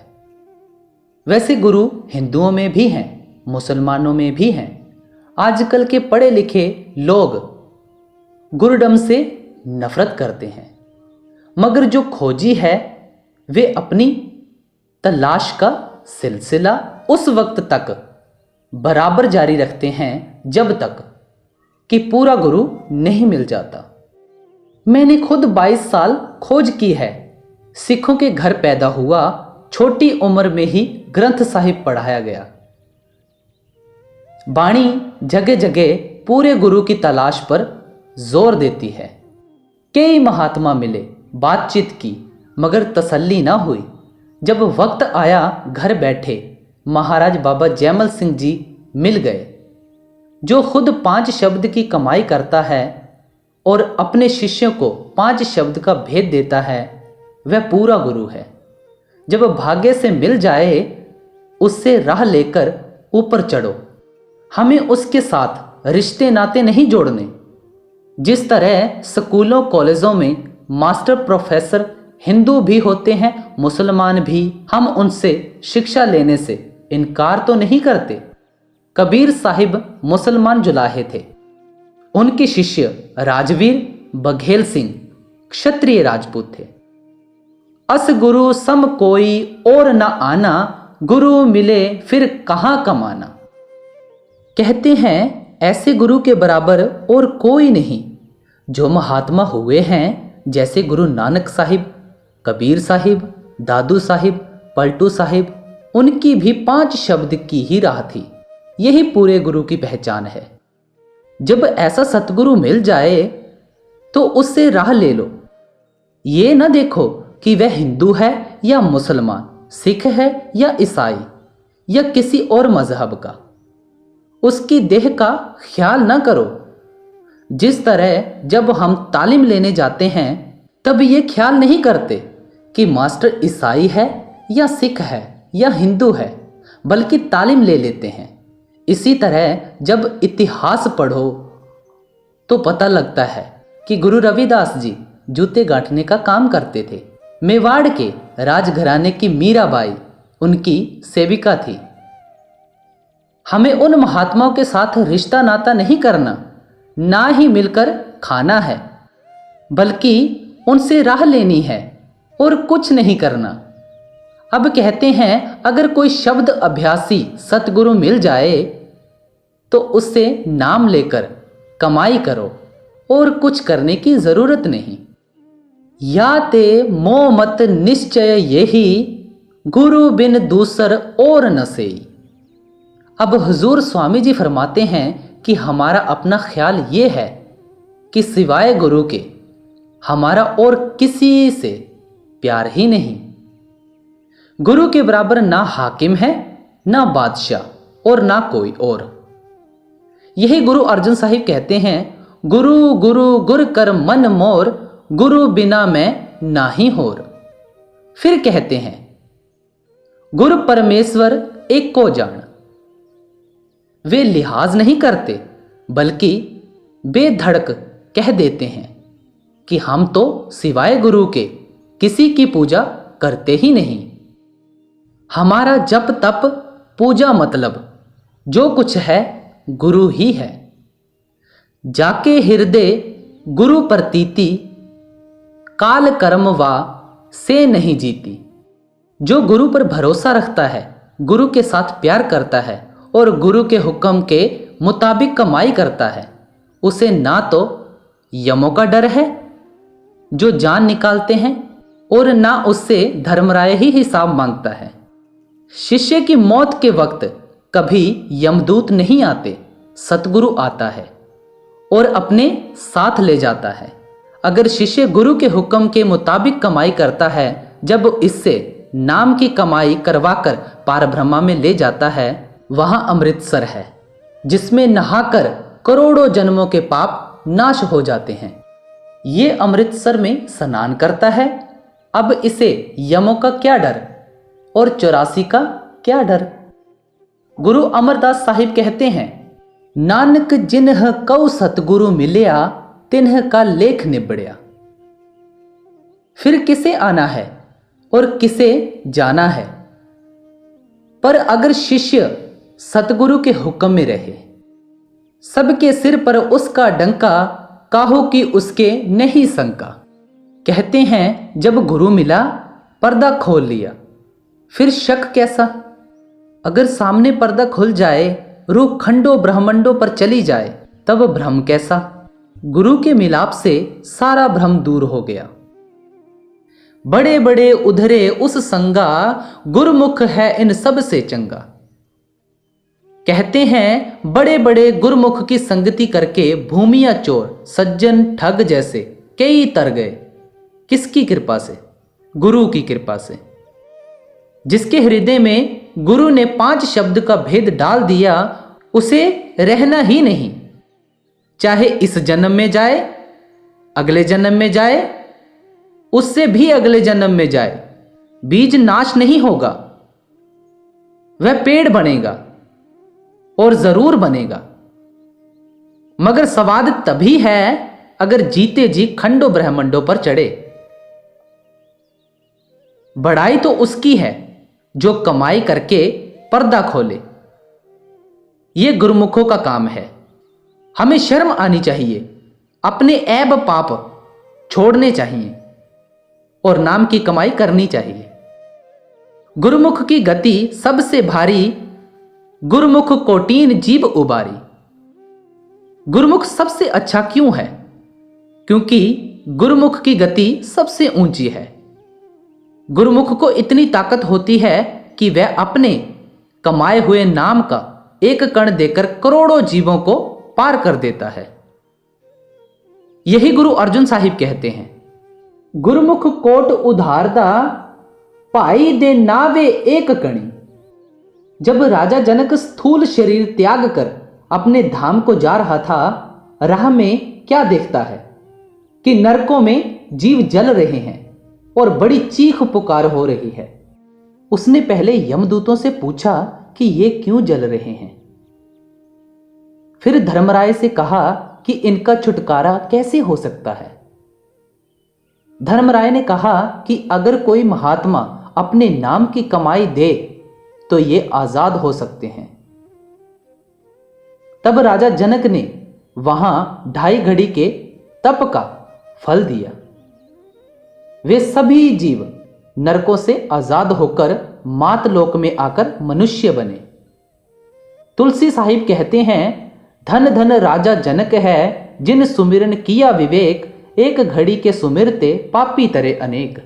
वैसे गुरु हिंदुओं में भी हैं, मुसलमानों में भी हैं। आजकल के पढ़े लिखे लोग गुरुडम से नफरत करते हैं, मगर जो खोजी है वे अपनी तलाश का सिलसिला उस वक्त तक बराबर जारी रखते हैं जब तक कि पूरा गुरु नहीं मिल जाता। मैंने खुद 22 साल खोज की है। सिखों के घर पैदा हुआ, छोटी उम्र में ही ग्रंथ साहिब पढ़ाया गया। बाणी जगह जगह पूरे गुरु की तलाश पर जोर देती है। कई महात्मा मिले, बातचीत की, मगर तसल्ली ना हुई। जब वक्त आया घर बैठे महाराज बाबा जयमल सिंह जी मिल गए। जो खुद 5 शब्द की कमाई करता है और अपने शिष्यों को 5 शब्द का भेद देता है, वह पूरा गुरु है। जब भाग्य से मिल जाए उससे राह लेकर ऊपर चढ़ो। हमें उसके साथ रिश्ते नाते नहीं जोड़ने। जिस तरह स्कूलों कॉलेजों में मास्टर प्रोफेसर हिंदू भी होते हैं, मुसलमान भी, हम उनसे शिक्षा लेने से इनकार तो नहीं करते। कबीर साहिब मुसलमान जुलाहे थे। उनके शिष्य राजवीर बघेल सिंह क्षत्रिय राजपूत थे। अस गुरु सम कोई और न आना, गुरु मिले फिर कहाँ कमाना। कहते हैं ऐसे गुरु के बराबर और कोई नहीं। जो महात्मा हुए हैं जैसे गुरु नानक साहिब, कबीर साहिब, दादू साहिब, पलटू साहिब, उनकी भी 5 शब्द की ही राह थी। यही पूरे गुरु की पहचान है। जब ऐसा सतगुरु मिल जाए तो उससे राह ले लो। ये ना देखो कि वह हिंदू है या मुसलमान, सिख है या ईसाई या किसी और मजहब का। उसकी देह का ख्याल ना करो। जिस तरह जब हम तालीम लेने जाते हैं तब ये ख्याल नहीं करते कि मास्टर ईसाई है या सिख है या हिंदू है, बल्कि तालीम ले लेते हैं। इसी तरह जब इतिहास पढ़ो तो पता लगता है कि गुरु रविदास जी जूते गांठने का काम करते थे। मेवाड़ के राजघराने की मीराबाई उनकी सेविका थी। हमें उन महात्माओं के साथ रिश्ता नाता नहीं करना, ना ही मिलकर खाना है, बल्कि उनसे राह लेनी है और कुछ नहीं करना। अब कहते हैं अगर कोई शब्द अभ्यासी सतगुरु मिल जाए तो उससे नाम लेकर कमाई करो और कुछ करने की जरूरत नहीं। या ते मोह मत निश्चय यही, गुरु बिन दूसर और न सेई। अब हुजूर स्वामी जी फरमाते हैं कि हमारा अपना ख्याल ये है कि सिवाय गुरु के हमारा और किसी से प्यार ही नहीं। गुरु के बराबर ना हाकिम है, ना बादशाह और ना कोई और। यही गुरु अर्जन साहिब कहते हैं, गुरु गुरु गुर कर मन मोर, गुरु बिना मैं नाही होर। फिर कहते हैं, गुरु परमेश्वर एक को जान। वे लिहाज नहीं करते बल्कि बेधड़क कह देते हैं कि हम तो सिवाय गुरु के किसी की पूजा करते ही नहीं। हमारा जप तप पूजा मतलब जो कुछ है गुरु ही है। जाके हृदय गुरु प्रतीति, काल कर्म वा से नहीं जीती। जो गुरु पर भरोसा रखता है, गुरु के साथ प्यार करता है और गुरु के हुक्म के मुताबिक कमाई करता है, उसे ना तो यमों का डर है जो जान निकालते हैं और ना उससे धर्मराय ही हिसाब मांगता है। शिष्य की मौत के वक्त कभी यमदूत नहीं आते, सतगुरु आता है और अपने साथ ले जाता है। अगर शिष्य गुरु के हुक्म के मुताबिक कमाई करता है, जब इससे नाम की कमाई करवाकर पारब्रह्मा में ले जाता है, वहां अमृतसर है जिसमें नहाकर करोड़ों जन्मों के पाप नाश हो जाते हैं। ये अमृतसर में स्नान करता है। अब इसे यमों का क्या डर और 84 का क्या डर। गुरु अमरदास साहिब कहते हैं, नानक जिन्ह कौ सतगुरु मिलिया, तिन्ह का लेख निबड़िया। फिर किसे आना है और किसे जाना है, पर अगर शिष्य सतगुरु के हुक्म में रहे, सबके सिर पर उसका डंका, काहो कि उसके नहीं शंका। कहते हैं, जब गुरु मिला पर्दा खोल लिया, फिर शक कैसा। अगर सामने पर्दा खुल जाए, रूह खंडों ब्रह्मंडों पर चली जाए, तब भ्रम कैसा। गुरु के मिलाप से सारा भ्रम दूर हो गया। बड़े बड़े उधरे उस संगा, गुरमुख है इन सब से चंगा। कहते हैं, बड़े बड़े गुरमुख की संगति करके भूमिया चोर, सज्जन ठग जैसे कई तर गए। किसकी कृपा से? गुरु की कृपा से। जिसके हृदय में गुरु ने 5 शब्द का भेद डाल दिया, उसे रहना ही नहीं। चाहे इस जन्म में जाए, अगले जन्म में जाए, उससे भी अगले जन्म में जाए, बीज नाश नहीं होगा। वह पेड़ बनेगा और जरूर बनेगा, मगर स्वाद तभी है अगर जीते जी खंडों ब्रह्मंडों पर चढ़े। बड़ाई तो उसकी है जो कमाई करके पर्दा खोले। यह गुरुमुखों का काम है। हमें शर्म आनी चाहिए, अपने ऐब पाप छोड़ने चाहिए और नाम की कमाई करनी चाहिए। गुरुमुख की गति सबसे भारी, गुरुमुख कोटीन जीव उबारी। गुरुमुख सबसे अच्छा क्यों है? क्योंकि गुरुमुख की गति सबसे ऊंची है। गुरुमुख को इतनी ताकत होती है कि वह अपने कमाए हुए नाम का एक कण देकर करोड़ों जीवों को पार कर देता है। यही गुरु अर्जुन साहिब कहते हैं, गुरुमुख कोट उधारदा, भाई दे नावे एक कणी। जब राजा जनक स्थूल शरीर त्याग कर अपने धाम को जा रहा था, राह में क्या देखता है कि नरकों में जीव जल रहे हैं और बड़ी चीख पुकार हो रही है। उसने पहले यमदूतों से पूछा कि ये क्यों जल रहे हैं। फिर धर्मराय से कहा कि इनका छुटकारा कैसे हो सकता है। धर्मराय ने कहा कि अगर कोई महात्मा अपने नाम की कमाई दे तो ये आजाद हो सकते हैं। तब राजा जनक ने वहां 2.5 घड़ी के तप का फल दिया। वे सभी जीव नरकों से आजाद होकर मातलोक में आकर मनुष्य बने। तुलसी साहिब कहते हैं, धन धन राजा जनक है, जिन सुमिरन किया विवेक, एक घड़ी के सुमिरते पापी तरे अनेक।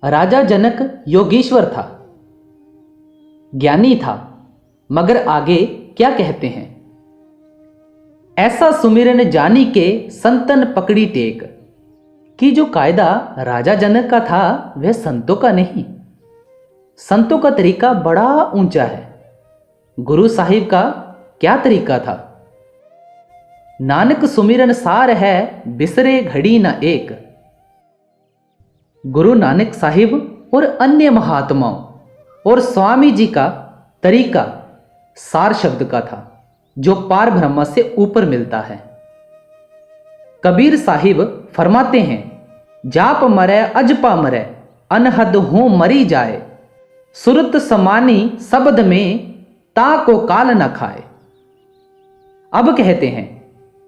राजा जनक योगीश्वर था, ज्ञानी था, मगर आगे क्या कहते हैं, ऐसा सुमिरन जानी के संतन पकड़ी टेक। कि जो कायदा राजा जनक का था वह संतों का नहीं। संतों का तरीका बड़ा ऊंचा है। गुरु साहिब का क्या तरीका था? नानक सुमिरन सार है, बिसरे घड़ी न एक। गुरु नानक साहिब और अन्य महात्माओं और स्वामी जी का तरीका सार शब्द का था, जो पार ब्रह्म से ऊपर मिलता है। कबीर साहिब फरमाते हैं, जाप मरे अजपा मरे, अनहद हो मरी जाए, सुरत समानी शब्द में ता को काल न खाए। अब कहते हैं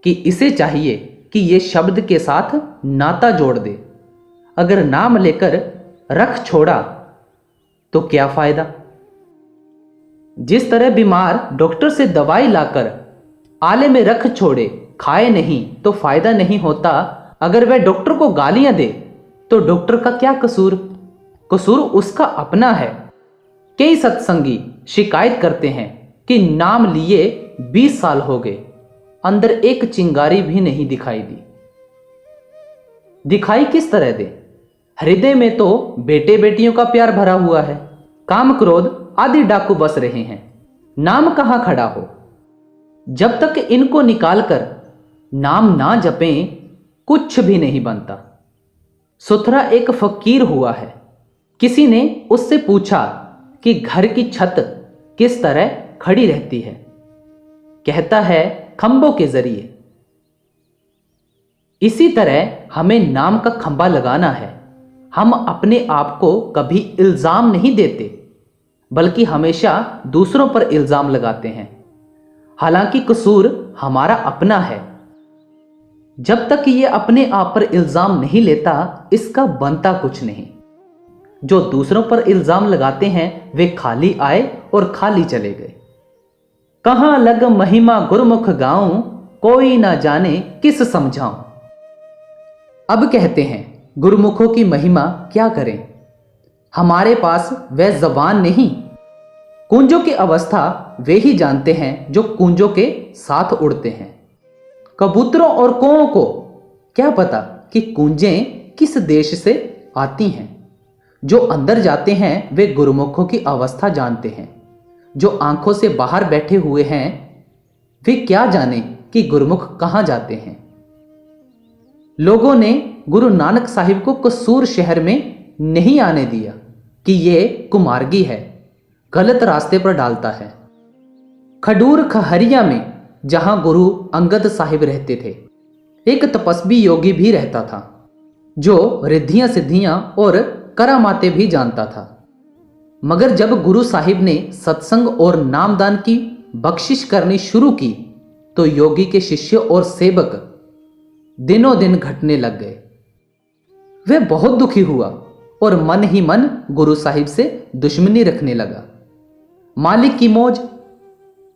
कि इसे चाहिए कि ये शब्द के साथ नाता जोड़ दे। अगर नाम लेकर रख छोड़ा तो क्या फायदा। जिस तरह बीमार डॉक्टर से दवाई लाकर आले में रख छोड़े, खाए नहीं तो फायदा नहीं होता। अगर वह डॉक्टर को गालियां दे तो डॉक्टर का क्या कसूर? कसूर उसका अपना है। कई सत्संगी शिकायत करते हैं कि नाम लिए 20 साल हो गए, अंदर एक चिंगारी भी नहीं दिखाई दी। दिखाई किस तरह दे? हृदय में तो बेटे बेटियों का प्यार भरा हुआ है, काम क्रोध आदि डाकू बस रहे हैं, नाम कहां खड़ा हो। जब तक इनको निकालकर नाम ना जपें, कुछ भी नहीं बनता। सुथरा एक फकीर हुआ है, किसी ने उससे पूछा कि घर की छत किस तरह खड़ी रहती है? कहता है, खंभों के जरिए। इसी तरह हमें नाम का खंभा लगाना है। हम अपने आप को कभी इल्जाम नहीं देते, बल्कि हमेशा दूसरों पर इल्जाम लगाते हैं, हालांकि कसूर हमारा अपना है। जब तक ये अपने आप पर इल्जाम नहीं लेता, इसका बनता कुछ नहीं। जो दूसरों पर इल्जाम लगाते हैं वे खाली आए और खाली चले गए। कहां लग महिमा गुरमुख गाऊं, कोई ना जाने किस समझाऊं। अब कहते हैं, गुरुमुखों की महिमा क्या करें? हमारे पास वह जबान नहीं। कुंजों की अवस्था वे ही जानते हैं जो कुंजों के साथ उड़ते हैं। कबूतरों और कौओं को क्या पता कि कुंजें किस देश से आती हैं। जो अंदर जाते हैं वे गुरुमुखों की अवस्था जानते हैं। जो आंखों से बाहर बैठे हुए हैं वे क्या जाने कि गुरुमुख कहां जाते हैं। लोगों ने गुरु नानक साहिब को कसूर शहर में नहीं आने दिया कि ये कुमार्गी है, गलत रास्ते पर डालता है। खडूर खहरिया में जहां गुरु अंगद साहिब रहते थे, एक तपस्वी योगी भी रहता था, जो रिद्धियां सिद्धियां और करामाते भी जानता था। मगर जब गुरु साहिब ने सत्संग और नामदान की बख्शिश करनी शुरू की तो योगी के शिष्य और सेवक दिनों दिन घटने लग गए। वह बहुत दुखी हुआ और मन ही मन गुरु साहिब से दुश्मनी रखने लगा। मालिक की मौज।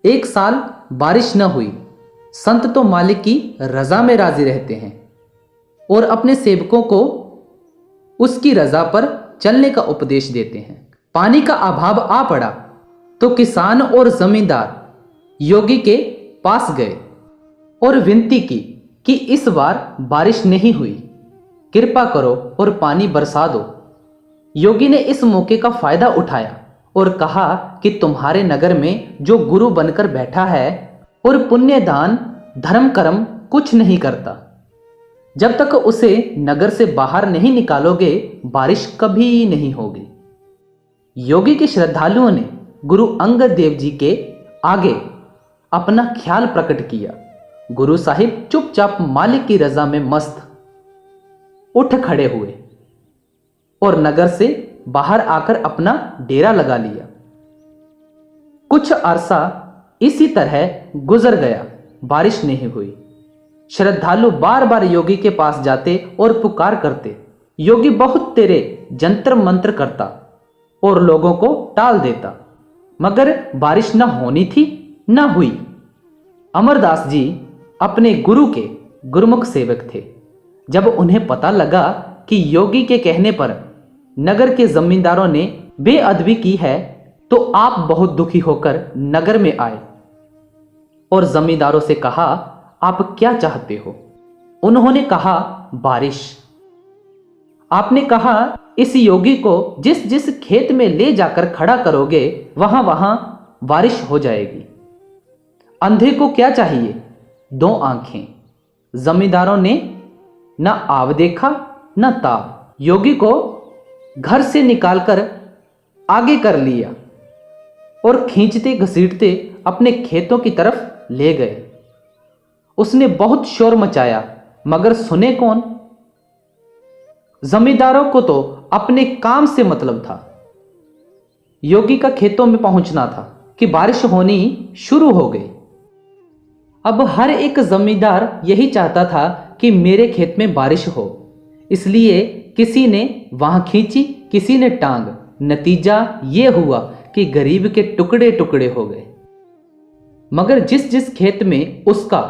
एक साल बारिश न हुई। संत तो मालिक की रजा में राजी रहते हैं और अपने सेवकों को उसकी रजा पर चलने का उपदेश देते हैं। पानी का अभाव आ पड़ा तो किसान और जमींदार योगी के पास गए और विनती की कि इस बार बारिश नहीं हुई, कृपा करो और पानी बरसा दो। योगी ने इस मौके का फायदा उठाया और कहा कि तुम्हारे नगर में जो गुरु बनकर बैठा है और पुण्य दान धर्म कर्म कुछ नहीं करता, जब तक उसे नगर से बाहर नहीं निकालोगे बारिश कभी नहीं होगी। योगी के श्रद्धालुओं ने गुरु अंगद देव जी के आगे अपना ख्याल प्रकट किया। गुरु साहिब चुपचाप मालिक की रजा में मस्त उठ खड़े हुए और नगर से बाहर आकर अपना डेरा लगा लिया। कुछ अरसा इसी तरह गुजर गया, बारिश नहीं हुई। श्रद्धालु बार बार योगी के पास जाते और पुकार करते। योगी बहुत तेरे जंतर मंत्र करता और लोगों को टाल देता, मगर बारिश न होनी थी न हुई। अमरदास जी अपने गुरु के गुरुमुख सेवक थे। जब उन्हें पता लगा कि योगी के कहने पर नगर के जमींदारों ने बेअदबी की है, तो आप बहुत दुखी होकर नगर में आए और जमींदारों से कहा, आप क्या चाहते हो? उन्होंने कहा, बारिश। आपने कहा, इस योगी को जिस जिस खेत में ले जाकर खड़ा करोगे वहां वहां बारिश हो जाएगी। अंधे को क्या चाहिए? 2 आंखें। जमींदारों ने न आव देखा न ताव। योगी को घर से निकालकर आगे कर लिया और खींचते घसीटते अपने खेतों की तरफ ले गए। उसने बहुत शोर मचाया, मगर सुने कौन? जमींदारों को तो अपने काम से मतलब था। योगी का खेतों में पहुंचना था कि बारिश होनी शुरू हो गई। अब हर एक जमींदार यही चाहता था कि मेरे खेत में बारिश हो, इसलिए किसी ने वहां खींची, किसी ने टांग। नतीजा यह हुआ कि गरीब के टुकड़े टुकड़े हो गए। मगर जिस जिस खेत में उसका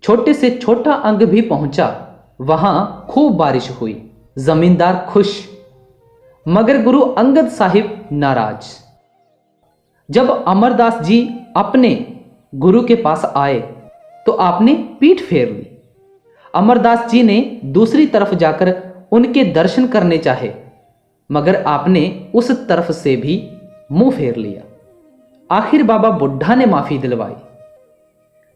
छोटे से छोटा अंग भी पहुंचा, वहां खूब बारिश हुई। जमींदार खुश, मगर गुरु अंगद साहिब नाराज। जब अमरदास जी अपने गुरु के पास आए तो आपने पीठ फेर ली। अमरदास जी ने दूसरी तरफ जाकर उनके दर्शन करने चाहे, मगर आपने उस तरफ से भी मुंह फेर लिया। आखिर बाबा बुड्ढा ने माफी दिलवाई।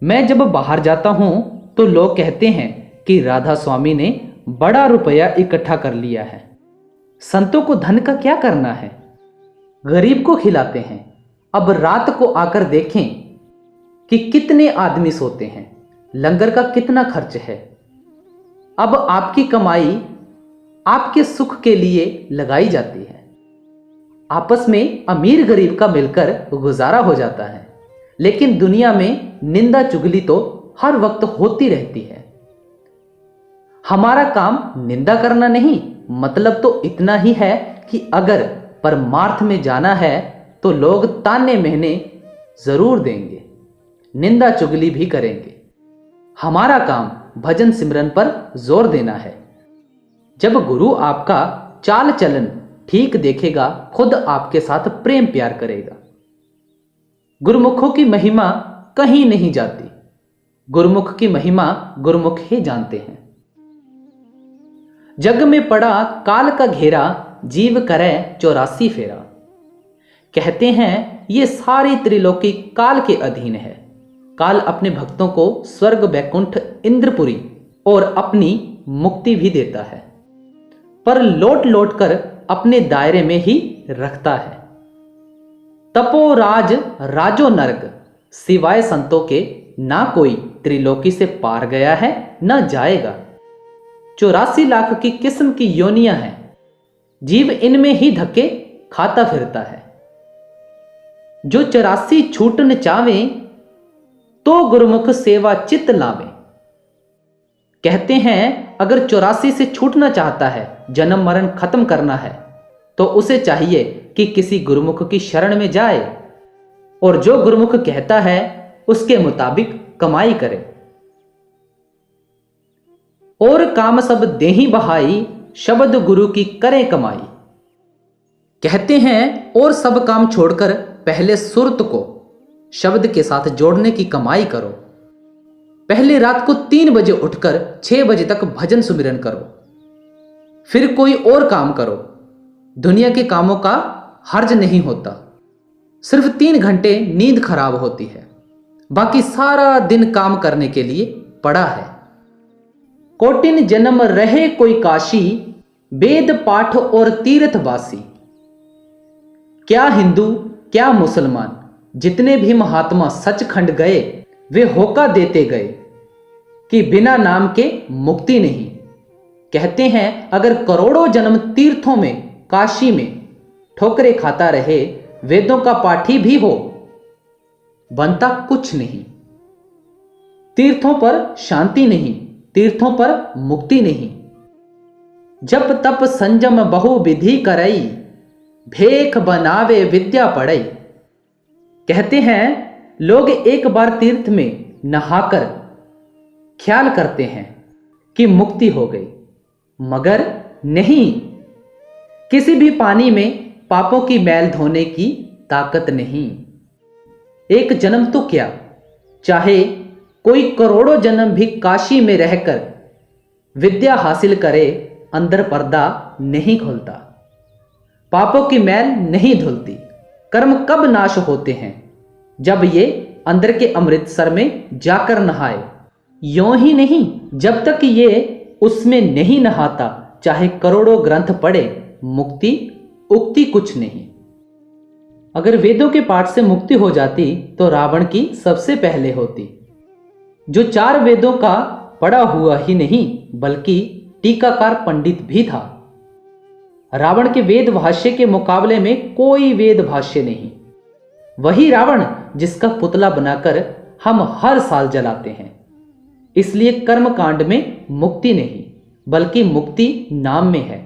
मैं जब बाहर जाता हूं तो लोग कहते हैं कि राधा स्वामी ने बड़ा रुपया इकट्ठा कर लिया है। संतों को धन का क्या करना है, गरीब को खिलाते हैं। अब रात को आकर देखें कि कितने आदमी सोते हैं, लंगर का कितना खर्च है। अब आपकी कमाई आपके सुख के लिए लगाई जाती है। आपस में अमीर गरीब का मिलकर गुजारा हो जाता है, लेकिन दुनिया में निंदा चुगली तो हर वक्त होती रहती है। हमारा काम निंदा करना नहीं, मतलब तो इतना ही है कि अगर परमार्थ में जाना है तो लोग ताने मेहने जरूर देंगे, निंदा चुगली भी करेंगे। हमारा काम भजन सिमरन पर जोर देना है। जब गुरु आपका चाल चलन ठीक देखेगा, खुद आपके साथ प्रेम प्यार करेगा। गुरुमुखों की महिमा कहीं नहीं जाती, गुरुमुख की महिमा गुरुमुख ही जानते हैं। जग में पड़ा काल का घेरा, जीव करे 84 फेरा। कहते हैं ये सारी त्रिलोकी काल के अधीन है। काल अपने भक्तों को स्वर्ग, वैकुंठ, इंद्रपुरी और अपनी मुक्ति भी देता है, पर लौट लौट कर अपने दायरे में ही रखता है। तपो राज राजो नरक, सिवाय संतों के ना कोई त्रिलोकी से पार गया है ना जाएगा। 84 लाख की किस्म की योनियां हैं, जीव इनमें ही धक्के खाता फिरता है। जो 84 छूटन चावे, तो गुरुमुख सेवा चित लावे। कहते हैं अगर 84 से छूटना चाहता है, जन्म मरण खत्म करना है, तो उसे चाहिए कि किसी गुरुमुख की शरण में जाए और जो गुरुमुख कहता है उसके मुताबिक कमाई करे। और काम सब देही बहाई, शब्द गुरु की करे कमाई। कहते हैं और सब काम छोड़कर पहले सुरत को शब्द के साथ जोड़ने की कमाई करो। पहले रात को 3 बजे उठकर 6 बजे तक भजन सुमिरन करो, फिर कोई और काम करो। दुनिया के कामों का हर्ज नहीं होता, सिर्फ 3 घंटे नींद खराब होती है, बाकी सारा दिन काम करने के लिए पड़ा है। कोटिन जन्म रहे कोई काशी, वेद पाठ और तीर्थवासी। क्या हिंदू क्या मुसलमान, जितने भी महात्मा सचखंड गए, वे होका देते गए कि बिना नाम के मुक्ति नहीं। कहते हैं अगर करोड़ों जन्म तीर्थों में, काशी में ठोकरे खाता रहे, वेदों का पाठी भी हो, बनता कुछ नहीं। तीर्थों पर शांति नहीं, तीर्थों पर मुक्ति नहीं। जप तप संयम बहु विधि करई, भेख बनावे विद्या पढ़ई। कहते हैं लोग एक बार तीर्थ में नहाकर ख्याल करते हैं कि मुक्ति हो गई, मगर नहीं। किसी भी पानी में पापों की मैल धोने की ताकत नहीं। एक जन्म तो क्या, चाहे कोई करोड़ों जन्म भी काशी में रहकर विद्या हासिल करे, अंदर पर्दा नहीं खुलता, पापों की मैल नहीं धुलती। कर्म कब नाश होते हैं, जब ये अंदर के अमृतसर में जाकर नहाए। यों ही नहीं, जब तक ये उसमें नहीं नहाता, चाहे करोड़ों ग्रंथ पढ़े, मुक्ति उक्ति कुछ नहीं। अगर वेदों के पाठ से मुक्ति हो जाती तो रावण की सबसे पहले होती, जो 4 वेदों का पढ़ा हुआ ही नहीं बल्कि टीकाकार पंडित भी था। रावण के वेद भाष्य के मुकाबले में कोई वेद भाष्य नहीं। वही रावण जिसका पुतला बनाकर हम हर साल जलाते हैं। इसलिए कर्म कांड में मुक्ति नहीं बल्कि मुक्ति नाम में है।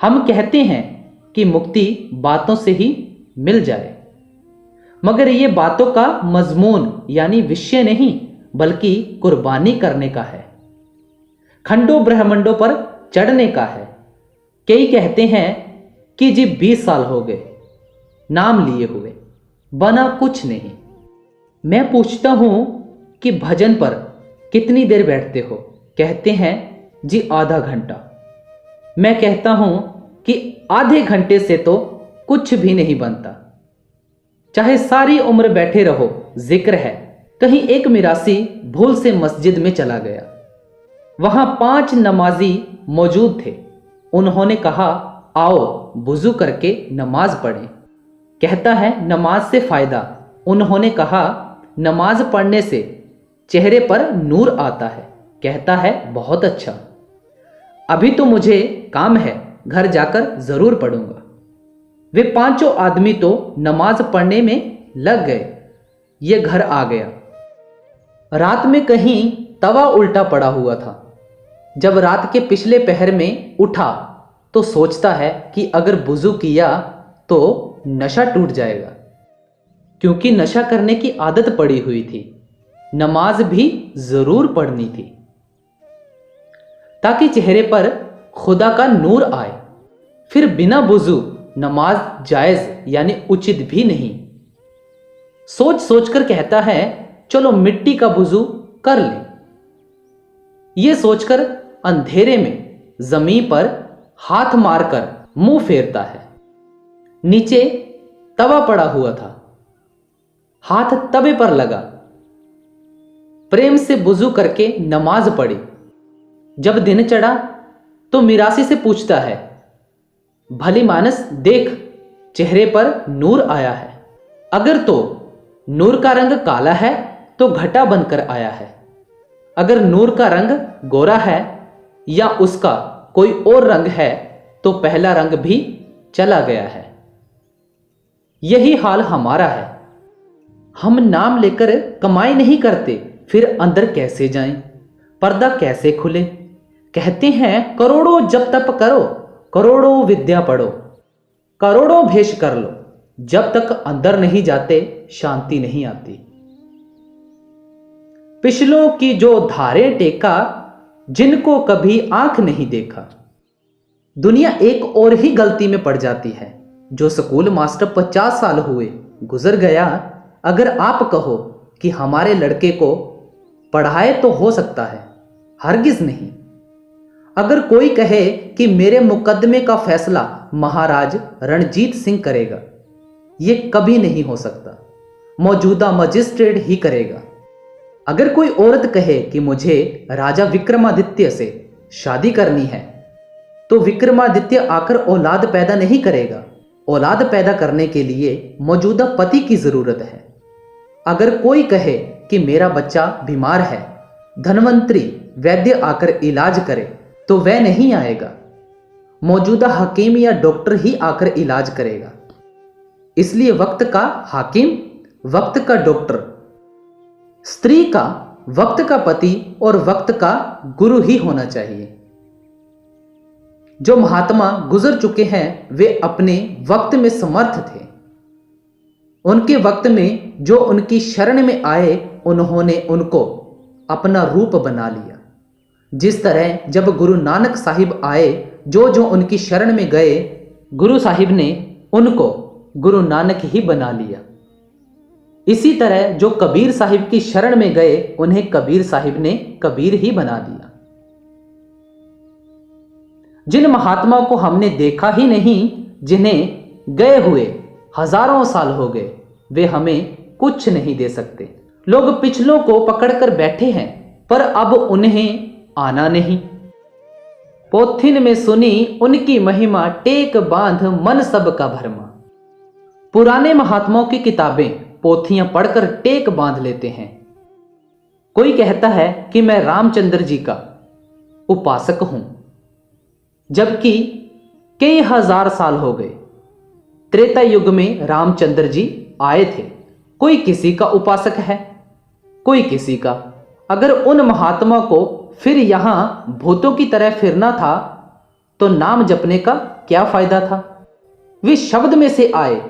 हम कहते हैं कि मुक्ति बातों से ही मिल जाए, मगर ये बातों का मजमून यानी विषय नहीं बल्कि कुर्बानी करने का है, खंडों ब्रह्मंडों पर चढ़ने का है। कई कहते हैं कि जी 20 साल हो गए नाम लिए हुए, बना कुछ नहीं। मैं पूछता हूं कि भजन पर कितनी देर बैठते हो? कहते हैं जी आधा घंटा। मैं कहता हूं कि आधे घंटे से तो कुछ भी नहीं बनता। चाहे सारी उम्र बैठे रहो, जिक्र है। कहीं एक मिरासी भूल से मस्जिद में चला गया। वहां 5 नमाजी मौजूद थे। उन्होंने कहा, आओ वुजू करके नमाज पढ़ें। कहता है नमाज से फायदा। उन्होंने कहा, नमाज पढ़ने से चेहरे पर नूर आता है। कहता है बहुत अच्छा, अभी तो मुझे काम है, घर जाकर जरूर पढ़ूंगा। वे 5 आदमी तो नमाज पढ़ने में लग गए। ये घर आ गया। रात में कहीं तवा उल्टा पड़ा हुआ था। जब रात के पिछले पहर में उठा तो सोचता है कि अगर वुजू किया तो नशा टूट जाएगा, क्योंकि नशा करने की आदत पड़ी हुई थी। नमाज भी जरूर पढ़नी थी ताकि चेहरे पर खुदा का नूर आए। फिर बिना वुजू नमाज जायज यानी उचित भी नहीं। सोच सोचकर कहता है, चलो मिट्टी का वुजू कर ले। यह सोचकर अंधेरे में जमीन पर हाथ मारकर मुंह फेरता है। नीचे तवा पड़ा हुआ था। हाथ तवे पर लगा। प्रेम से वुजू करके नमाज पढ़ी। जब दिन चढ़ा तो मिरासी से पूछता है, भली मानस देख, चेहरे पर नूर आया है। अगर तो नूर का रंग काला है तो घटा बनकर आया है। अगर नूर का रंग गोरा है या उसका कोई और रंग है तो पहला रंग भी चला गया है। यही हाल हमारा है। हम नाम लेकर कमाई नहीं करते, फिर अंदर कैसे जाएं? पर्दा कैसे खुले? कहते हैं करोड़ों जप तप करो, करोड़ों विद्या पढ़ो, करोड़ों भेष कर लो, जब तक अंदर नहीं जाते शांति नहीं आती। पिछलों की जो धारे टेका, जिनको कभी आंख नहीं देखा। दुनिया एक और ही गलती में पड़ जाती है। जो स्कूल मास्टर 50 साल हुए गुजर गया, अगर आप कहो कि हमारे लड़के को पढ़ाए तो हो सकता है, हरगिज नहीं। अगर कोई कहे कि मेरे मुकदमे का फैसला महाराज रणजीत सिंह करेगा, यह कभी नहीं हो सकता, मौजूदा मजिस्ट्रेट ही करेगा। अगर कोई औरत कहे कि मुझे राजा विक्रमादित्य से शादी करनी है, तो विक्रमादित्य आकर औलाद पैदा नहीं करेगा। औलाद पैदा करने के लिए मौजूदा पति की जरूरत है। अगर कोई कहे कि मेरा बच्चा बीमार है, धनवंतरी वैद्य आकर इलाज करे, तो वह नहीं आएगा, मौजूदा हकीम या डॉक्टर ही आकर इलाज करेगा। इसलिए वक्त का हाकिम, वक्त का डॉक्टर, स्त्री का वक्त का पति और वक्त का गुरु ही होना चाहिए। जो महात्मा गुजर चुके हैं वे अपने वक्त में समर्थ थे। उनके वक्त में जो उनकी शरण में आए, उन्होंने उनको अपना रूप बना लिया। जिस तरह जब गुरु नानक साहिब आए, जो जो उनकी शरण में गए, गुरु साहिब ने उनको गुरु नानक ही बना लिया। इसी तरह जो कबीर साहिब की शरण में गए, उन्हें कबीर साहिब ने कबीर ही बना दिया। जिन महात्मा को हमने देखा ही नहीं, जिन्हें गए हुए हजारों साल हो गए, वे हमें कुछ नहीं दे सकते। लोग पिछलों को पकड़कर बैठे हैं, पर अब उन्हें आना नहीं। पोथिन में सुनी उनकी महिमा, टेक बांध मन सब का भरमा। पुराने महात्माओं की किताबें, पोथियां पढ़कर टेक बांध लेते हैं। कोई कहता है कि मैं रामचंद्र जी का उपासक हूं, जबकि कई हजार साल हो गए। त्रेता युग में रामचंद्र जी आए थे। कोई किसी का उपासक है, कोई किसी का। अगर उन महात्मा को फिर यहां भूतों की तरह फिरना था तो नाम जपने का क्या फायदा था। वे शब्द में से आए,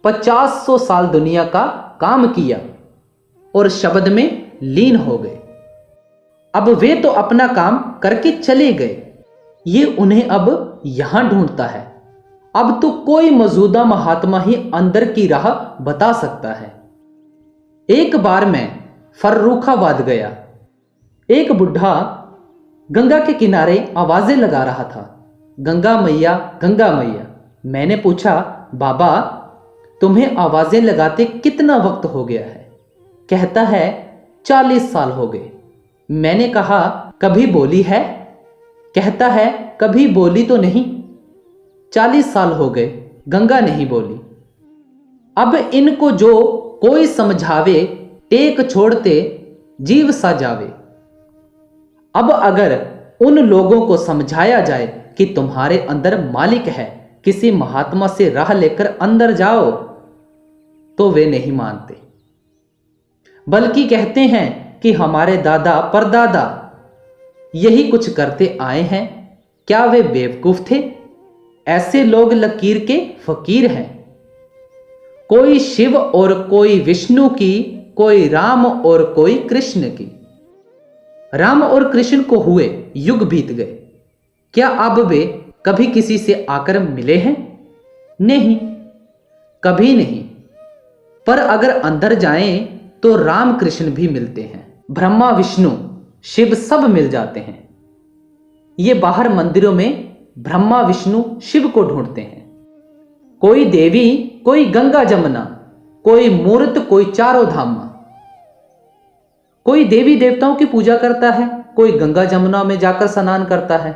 50-100 साल दुनिया का काम किया और शब्द में लीन हो गए। अब वे तो अपना काम करके चले गए, ये उन्हें अब यहां ढूंढता है। अब तो कोई मौजूदा महात्मा ही अंदर की राह बता सकता है। एक बार मैं फर्रुखाबाद गया। एक बुढ़ा गंगा के किनारे आवाजें लगा रहा था, गंगा मैया, गंगा मैया। मैंने पूछा, बाबा तुम्हें आवाजें लगाते कितना वक्त हो गया है? कहता है 40 साल हो गए। मैंने कहा, कभी बोली है? कहता है, कभी बोली तो नहीं। 40 साल हो गए, गंगा नहीं बोली। अब इनको जो कोई समझावे, टेक छोड़ते जीव सा जावे। अब अगर उन लोगों को समझाया जाए कि तुम्हारे अंदर मालिक है, किसी महात्मा से राह लेकर अंदर जाओ, तो वे नहीं मानते, बल्कि कहते हैं कि हमारे दादा परदादा यही कुछ करते आए हैं। क्या वे बेवकूफ थे? ऐसे लोग लकीर के फकीर हैं। कोई शिव और कोई विष्णु की, कोई राम और कोई कृष्ण की। राम और कृष्ण को हुए युग बीत गए, क्या अब वे कभी किसी से आकर मिले हैं? नहीं, कभी नहीं। पर अगर अंदर जाएं तो राम कृष्ण भी मिलते हैं, ब्रह्मा विष्णु शिव सब मिल जाते हैं। ये बाहर मंदिरों में ब्रह्मा विष्णु शिव को ढूंढते हैं। कोई देवी, कोई गंगा जमुना, कोई मूर्त, कोई चारों धाम। कोई देवी देवताओं की पूजा करता है, कोई गंगा जमुना में जाकर स्नान करता है,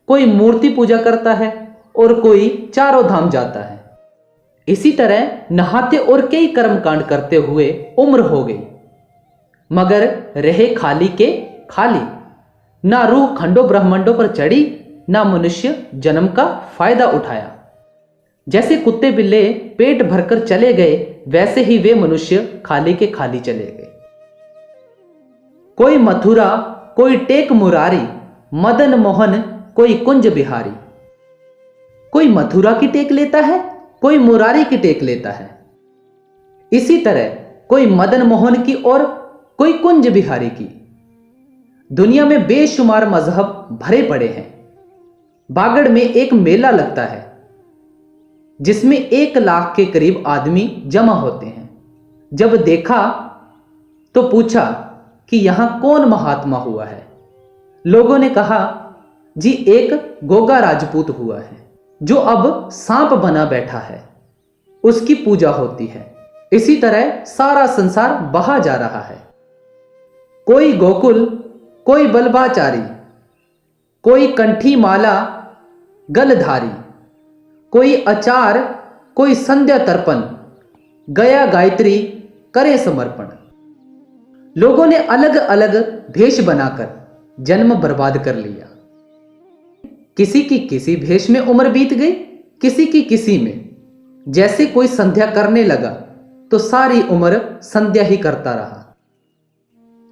कोई मूर्ति पूजा करता है और कोई चारों धाम जाता है। इसी तरह नहाते और कई कर्मकांड करते हुए उम्र हो गई, मगर रहे खाली के खाली। ना रूह खंडों ब्रह्मांडों पर चढ़ी, ना मनुष्य जन्म का फायदा उठाया। जैसे कुत्ते बिल्ले पेट भरकर चले गए, वैसे ही वे मनुष्य खाली के खाली चले गए। कोई मथुरा, कोई टेक मुरारी, मदन मोहन, कोई कुंज बिहारी। कोई मथुरा की टेक लेता है, कोई मुरारी की टेक लेता है। इसी तरह कोई मदन मोहन की और कोई कुंज बिहारी की। दुनिया में बेशुमार मजहब भरे पड़े हैं। बागड़ में एक मेला लगता है जिसमें 1 लाख के करीब आदमी जमा होते हैं। जब देखा तो पूछा कि यहां कौन महात्मा हुआ है। लोगों ने कहा, जी एक गोगा राजपूत हुआ है जो अब सांप बना बैठा है, उसकी पूजा होती है। इसी तरह सारा संसार बहा जा रहा है। कोई गोकुल, कोई बल्बाचारी, कोई कंठी माला गलधारी, कोई अचार, कोई संध्या तर्पण, गया गायत्री करे समर्पण। लोगों ने अलग अलग भेष बनाकर जन्म बर्बाद कर लिया। किसी की किसी भेष में उम्र बीत गई, किसी की किसी में। जैसे कोई संध्या करने लगा तो सारी उम्र संध्या ही करता रहा।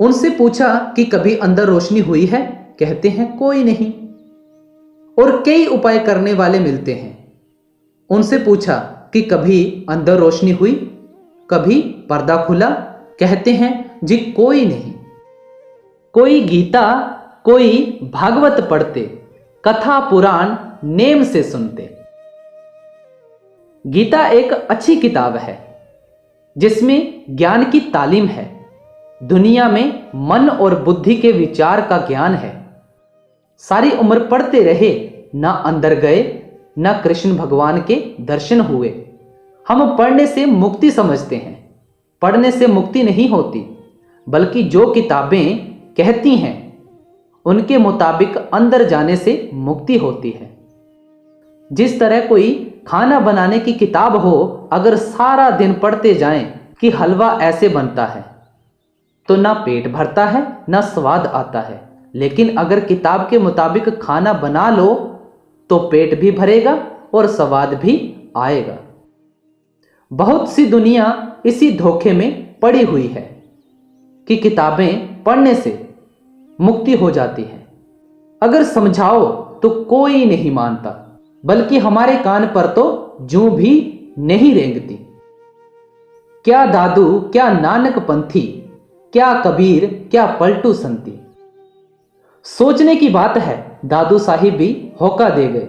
उनसे पूछा कि कभी अंदर रोशनी हुई है? कहते हैं कोई नहीं। और कई उपाय करने वाले मिलते हैं। उनसे पूछा कि कभी अंदर रोशनी हुई, कभी पर्दा खुला? कहते हैं जी कोई नहीं। कोई गीता, कोई भागवत पढ़ते, कथा पुराण नेम से सुनते। गीता एक अच्छी किताब है जिसमें ज्ञान की तालीम है। दुनिया में मन और बुद्धि के विचार का ज्ञान है। सारी उम्र पढ़ते रहे, ना अंदर गए, ना कृष्ण भगवान के दर्शन हुए। हम पढ़ने से मुक्ति समझते हैं, पढ़ने से मुक्ति नहीं होती। बल्कि जो किताबें कहती हैं उनके मुताबिक अंदर जाने से मुक्ति होती है। जिस तरह कोई खाना बनाने की किताब हो, अगर सारा दिन पढ़ते जाएं कि हलवा ऐसे बनता है, तो ना पेट भरता है ना स्वाद आता है। लेकिन अगर किताब के मुताबिक खाना बना लो तो पेट भी भरेगा और स्वाद भी आएगा। बहुत सी दुनिया इसी धोखे में पड़ी हुई है कि किताबें पढ़ने से मुक्ति हो जाती है। अगर समझाओ तो कोई नहीं मानता, बल्कि हमारे कान पर तो जूं भी नहीं रेंगती। क्या दादू, क्या नानक पंथी, क्या कबीर, क्या पलटू संती। सोचने की बात है, दादू साहिब भी होका दे गए,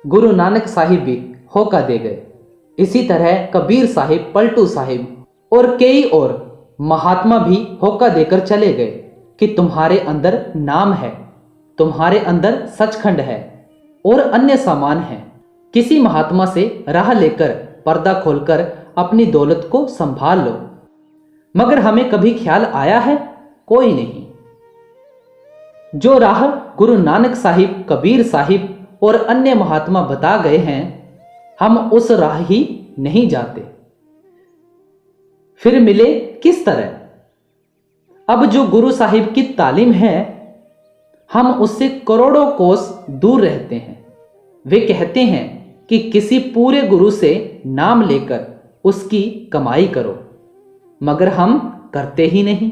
गुरु नानक साहिब भी होका दे गए। इसी तरह कबीर साहिब, पलटू साहिब और कई और महात्मा भी होका देकर चले गए कि तुम्हारे अंदर नाम है, तुम्हारे अंदर सचखंड है और अन्य सामान है। किसी महात्मा से राह लेकर पर्दा खोलकर अपनी दौलत को संभाल लो। मगर हमें कभी ख्याल आया है? कोई नहीं। जो राह गुरु नानक साहिब, कबीर साहिब और अन्य महात्मा बता गए हैं, हम उस राह ही नहीं जाते। फिर मिले किस तरह? अब जो गुरु साहिब की तालीम है, हम उससे करोड़ों कोस दूर रहते हैं। वे कहते हैं कि किसी पूरे गुरु से नाम लेकर उसकी कमाई करो, मगर हम करते ही नहीं।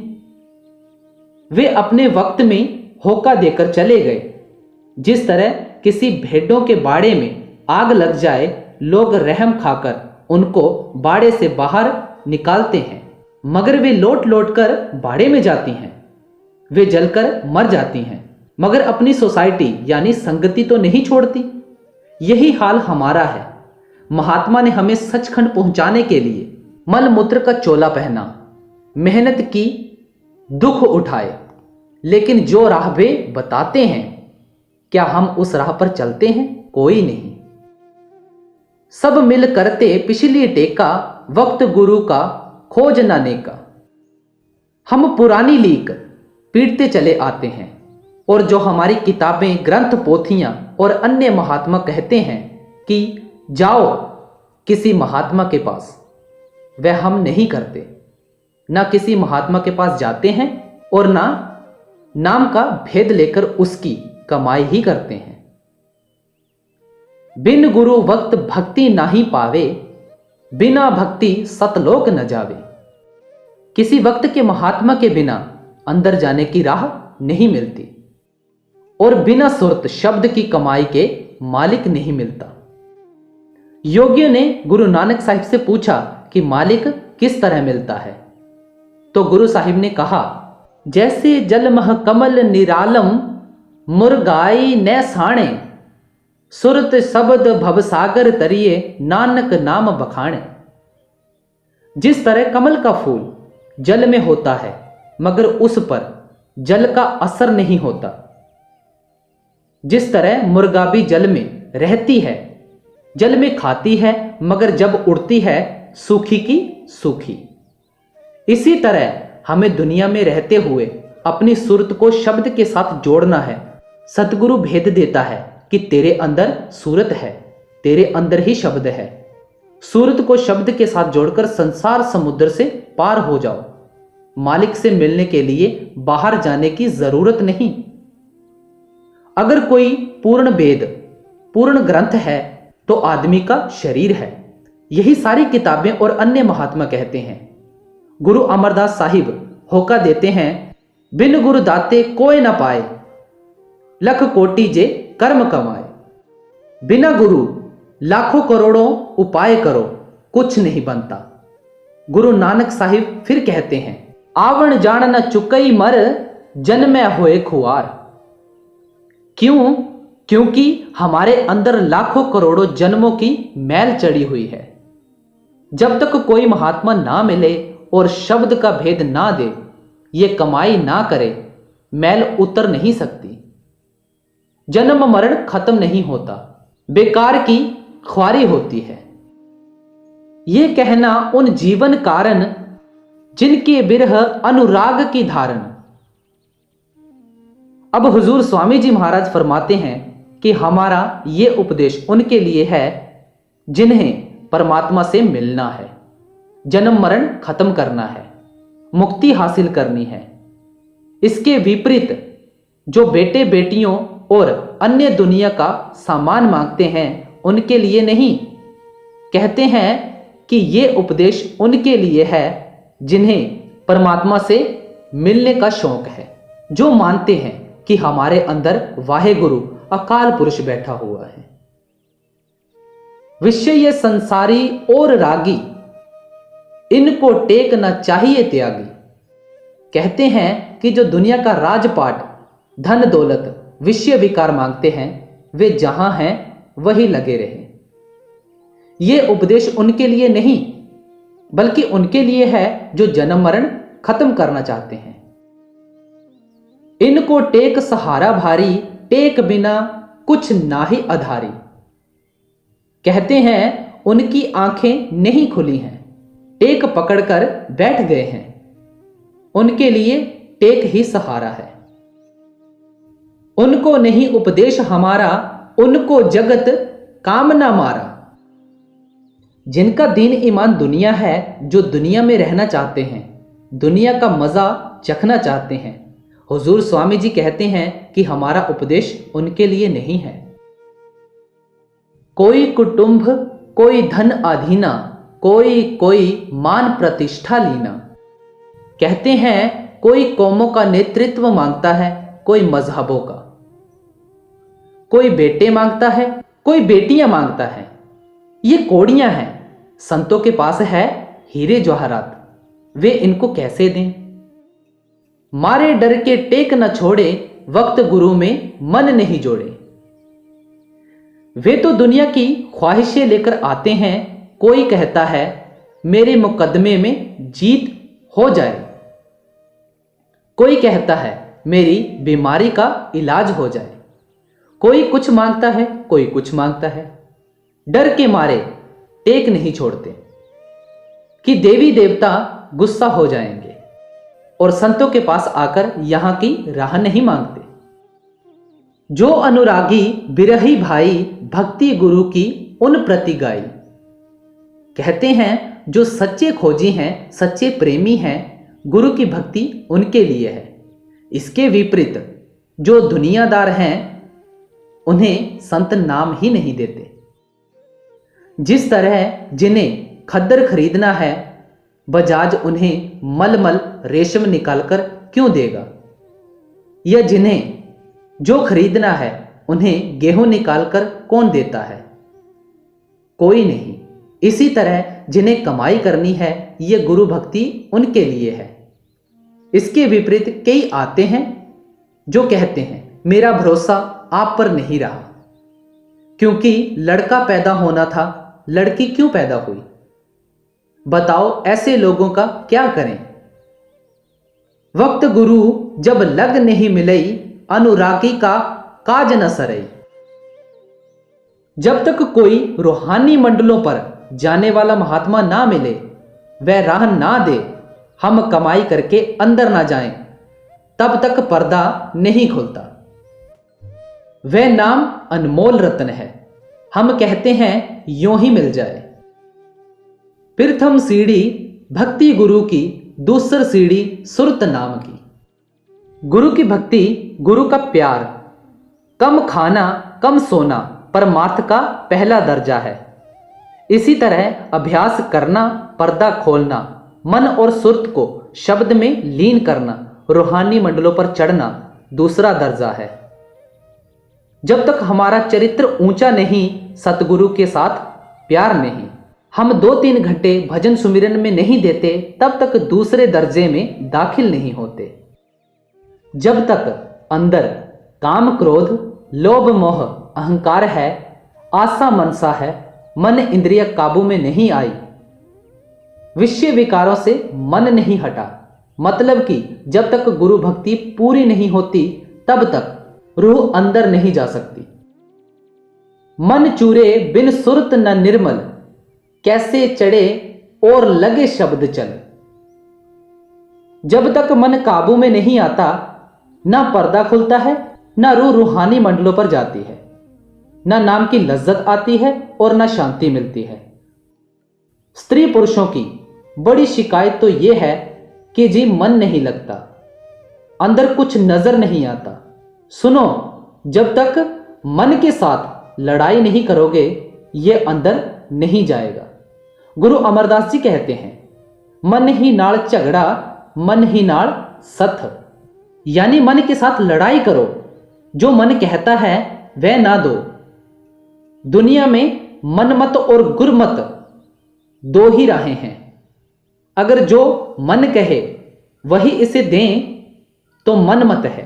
वे अपने वक्त में होका देकर चले गए। जिस तरह किसी भेड़ों के बाड़े में आग लग जाए, लोग रहम खाकर उनको बाड़े से बाहर निकालते हैं, मगर वे लौट लौट कर बाड़े में जाती हैं। वे जलकर मर जाती हैं, मगर अपनी सोसाइटी यानी संगति तो नहीं छोड़ती। यही हाल हमारा है। महात्मा ने हमें सचखंड पहुंचाने के लिए मल मूत्र का चोला पहना, मेहनत की, दुख उठाए, लेकिन जो राह वे बताते हैं, क्या हम उस राह पर चलते हैं? कोई नहीं। सब मिल करते पिछली टेका, वक्त गुरु का खोज न नेका। हम पुरानी लीक पीटते चले आते हैं, और जो हमारी किताबें, ग्रंथ, पोथियां और अन्य महात्मा कहते हैं कि जाओ किसी महात्मा के पास, वह हम नहीं करते। ना किसी महात्मा के पास जाते हैं और ना नाम का भेद लेकर उसकी कमाई ही करते हैं। बिन गुरु वक्त भक्ति नाही पावे, बिना भक्ति सतलोक न जावे। किसी वक्त के महात्मा के बिना अंदर जाने की राह नहीं मिलती, और बिना सुरत शब्द की कमाई के मालिक नहीं मिलता। योगियों ने गुरु नानक साहिब से पूछा कि मालिक किस तरह मिलता है, तो गुरु साहिब ने कहा, जैसे जल मह कमल निरालम, मुरगाई न साणे, सुरत शब्द भवसागर तरिए, नानक नाम बखाणे। जिस तरह कमल का फूल जल में होता है, मगर उस पर जल का असर नहीं होता, जिस तरह मुर्गा भी जल में रहती है, जल में खाती है, मगर जब उड़ती है सूखी की सूखी। इसी तरह हमें दुनिया में रहते हुए अपनी सूरत को शब्द के साथ जोड़ना है। सतगुरु भेद देता है कि तेरे अंदर सूरत है, तेरे अंदर ही शब्द है। सूरत को शब्द के साथ जोड़कर संसार समुद्र से पार हो जाओ। मालिक से मिलने के लिए बाहर जाने की जरूरत नहीं। अगर कोई पूर्ण वेद, पूर्ण ग्रंथ है, तो आदमी का शरीर है। यही सारी किताबें और अन्य महात्मा कहते हैं। गुरु अमरदास साहिब होका देते हैं, बिन गुरु दाते कोई न पाए, लख कोटि जे कर्म कमाए। बिना गुरु लाखों करोड़ों उपाय करो, कुछ नहीं बनता। गुरु नानक साहिब फिर कहते हैं, आवण जान न चुकई मर, जन्मै होए खुआर। क्यों? क्योंकि हमारे अंदर लाखों करोड़ों जन्मों की मैल चढ़ी हुई है। जब तक कोई महात्मा ना मिले और शब्द का भेद ना दे, ये कमाई ना करे, मैल उतर नहीं सकती। जन्म मरण खत्म नहीं होता, बेकार की ख्वारी होती है। ये कहना उन जीवन कारण जिनके बिरह अनुराग की धारण। अब हुजूर स्वामी जी महाराज फरमाते हैं कि हमारा ये उपदेश उनके लिए है जिन्हें परमात्मा से मिलना है, जन्म मरण खत्म करना है, मुक्ति हासिल करनी है। इसके विपरीत जो बेटे बेटियों और अन्य दुनिया का सामान मांगते हैं उनके लिए नहीं। कहते हैं कि ये उपदेश उनके लिए है जिन्हें परमात्मा से मिलने का शौक है, जो मानते हैं कि हमारे अंदर वाहे गुरु अकाल पुरुष बैठा हुआ है। विषय संसारी और रागी, इनको टेक न चाहिए त्यागी। कहते हैं कि जो दुनिया का राजपाट, धन दौलत, विषय विकार मांगते हैं वे जहां हैं वही लगे रहे। ये उपदेश उनके लिए नहीं बल्कि उनके लिए है जो जन्म मरण खत्म करना चाहते हैं। इनको टेक सहारा भारी, टेक बिना कुछ ना ही आधारी। कहते हैं उनकी आंखें नहीं खुली हैं, टेक पकड़कर बैठ गए हैं। उनके लिए टेक ही सहारा है। उनको नहीं उपदेश हमारा, उनको जगत काम ना मारा। जिनका दीन ईमान दुनिया है, जो दुनिया में रहना चाहते हैं, दुनिया का मजा चखना चाहते हैं, हुजूर स्वामी जी कहते हैं कि हमारा उपदेश उनके लिए नहीं है। कोई कुटुंब, कोई धन अधीना, कोई मान प्रतिष्ठा लीना। कहते हैं कोई कौमों का नेतृत्व मांगता है, कोई मजहबों का। कोई बेटे मांगता है, कोई बेटियां मांगता है। ये कौड़ियां हैं। संतों के पास है हीरे जवाहरात, वे इनको कैसे दें? मारे डर के टेक न छोड़े, वक्त गुरु में मन नहीं जोड़े। वे तो दुनिया की ख्वाहिशें लेकर आते हैं। कोई कहता है मेरे मुकदमे में जीत हो जाए, कोई कहता है मेरी बीमारी का इलाज हो जाए। कोई कुछ मांगता है, कोई कुछ मांगता है। डर के मारे टेक नहीं छोड़ते कि देवी देवता गुस्सा हो जाएंगे, और संतों के पास आकर यहां की राह नहीं मांगते। जो अनुरागी बिरही भाई, भक्ति गुरु की उन प्रति गाई। कहते हैं जो सच्चे खोजी हैं, सच्चे प्रेमी हैं, गुरु की भक्ति उनके लिए है। इसके विपरीत जो दुनियादार हैं उन्हें संत नाम ही नहीं देते। जिस तरह जिन्हें खद्दर खरीदना है, बजाज उन्हें मलमल रेशम निकालकर क्यों देगा? या जिन्हें जो खरीदना है उन्हें गेहूं निकालकर कौन देता है? कोई नहीं। इसी तरह जिन्हें कमाई करनी है, ये गुरु भक्ति उनके लिए है। इसके विपरीत कई आते हैं जो कहते हैं मेरा भरोसा आप पर नहीं रहा, क्योंकि लड़का पैदा होना था, लड़की क्यों पैदा हुई? बताओ ऐसे लोगों का क्या करें? वक्त गुरु जब लग नहीं मिलई, अनुरागी का काज न सरई। जब तक कोई रूहानी मंडलों पर जाने वाला महात्मा ना मिले, वह राह ना दे, हम कमाई करके अंदर ना जाएं, तब तक पर्दा नहीं खुलता। वह नाम अनमोल रत्न है, हम कहते हैं यूं ही मिल जाए। प्रथम सीढ़ी भक्ति गुरु की, दूसरी सीढ़ी सुरत नाम की। गुरु की भक्ति, गुरु का प्यार, कम खाना कम सोना परमार्थ का पहला दर्जा है। इसी तरह अभ्यास करना, पर्दा खोलना, मन और सुरत को शब्द में लीन करना, रूहानी मंडलों पर चढ़ना दूसरा दर्जा है। जब तक हमारा चरित्र ऊंचा नहीं, सतगुरु के साथ प्यार नहीं, हम 2-3 घंटे भजन सुमिरन में नहीं देते, तब तक दूसरे दर्जे में दाखिल नहीं होते। जब तक अंदर काम क्रोध लोभ मोह अहंकार है, आशा मनसा है, मन इंद्रिय काबू में नहीं आई, विषय विकारों से मन नहीं हटा, मतलब कि जब तक गुरु भक्ति पूरी नहीं होती तब तक रूह अंदर नहीं जा सकती। मन चूरे बिन सुरत न निर्मल, कैसे चढ़े और लगे शब्द चल। जब तक मन काबू में नहीं आता, ना पर्दा खुलता है, ना रूह रूहानी मंडलों पर जाती है, ना नाम की लज्जत आती है और ना शांति मिलती है। स्त्री पुरुषों की बड़ी शिकायत तो यह है कि जी मन नहीं लगता, अंदर कुछ नजर नहीं आता। सुनो, जब तक मन के साथ लड़ाई नहीं करोगे, यह अंदर नहीं जाएगा। गुरु अमरदास जी कहते हैं, मन ही नाल झगड़ा, मन ही नाल सथ। यानी मन के साथ लड़ाई करो, जो मन कहता है वह ना दो। दुनिया में मनमत और गुरमत दो ही राहें हैं। अगर जो मन कहे वही इसे दें तो मनमत है,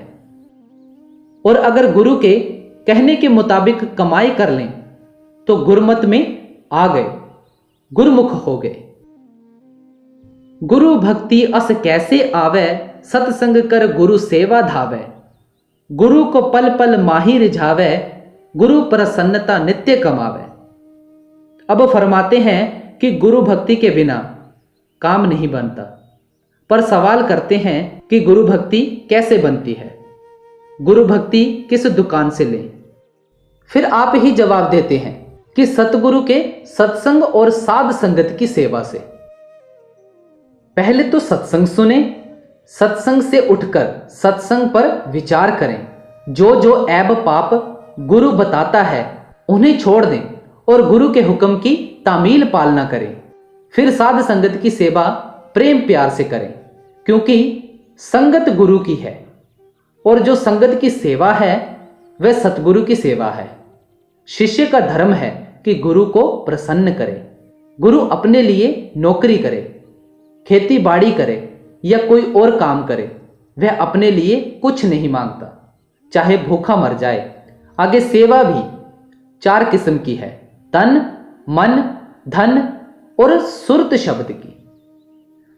और अगर गुरु के कहने के मुताबिक कमाई कर लें तो गुरमत में आ गए, गुरमुख हो गए। गुरु भक्ति अस कैसे आवे, सत्संग कर गुरु सेवा धावे। गुरु को पल पल माही रिझावे, गुरु प्रसन्नता नित्य कमावे। अब फरमाते हैं कि गुरु भक्ति के बिना काम नहीं बनता, पर सवाल करते हैं कि गुरु भक्ति कैसे बनती है, गुरु भक्ति किस दुकान से लें। फिर आप ही जवाब देते हैं कि सतगुरु के सत्संग और साध संगत की सेवा से। पहले तो सत्संग सुने, सत्संग से उठकर सत्संग पर विचार करें। जो जो ऐब पाप गुरु बताता है उन्हें छोड़ दें और गुरु के हुक्म की तामील पालना करें। फिर साध संगत की सेवा प्रेम प्यार से करें, क्योंकि संगत गुरु की है और जो संगत की सेवा है वह सतगुरु की सेवा है। शिष्य का धर्म है कि गुरु को प्रसन्न करे। गुरु अपने लिए नौकरी करे, खेती बाड़ी करे या कोई और काम करे, वह अपने लिए कुछ नहीं मांगता, चाहे भूखा मर जाए। आगे सेवा भी 4 किस्म की है, तन, मन, धन और सुरत शब्द की।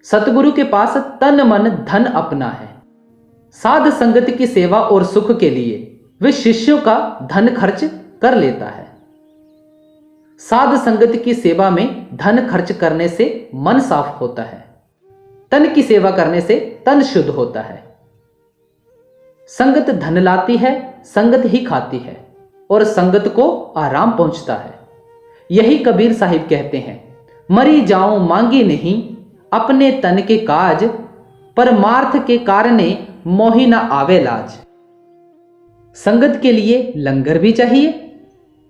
सतगुरु के पास तन मन धन अपना है। साध संगत की सेवा और सुख के लिए वे शिष्यों का धन खर्च कर लेता है। साध संगत की सेवा में धन खर्च करने से मन साफ होता है, तन की सेवा करने से तन शुद्ध होता है। संगत धन लाती है, संगत ही खाती है और संगत को आराम पहुंचता है। यही कबीर साहिब कहते हैं, मरी जाऊं मांगी नहीं अपने तन के काज, परमार्थ के कारणे मोहि न आवे लाज। संगत के लिए लंगर भी चाहिए,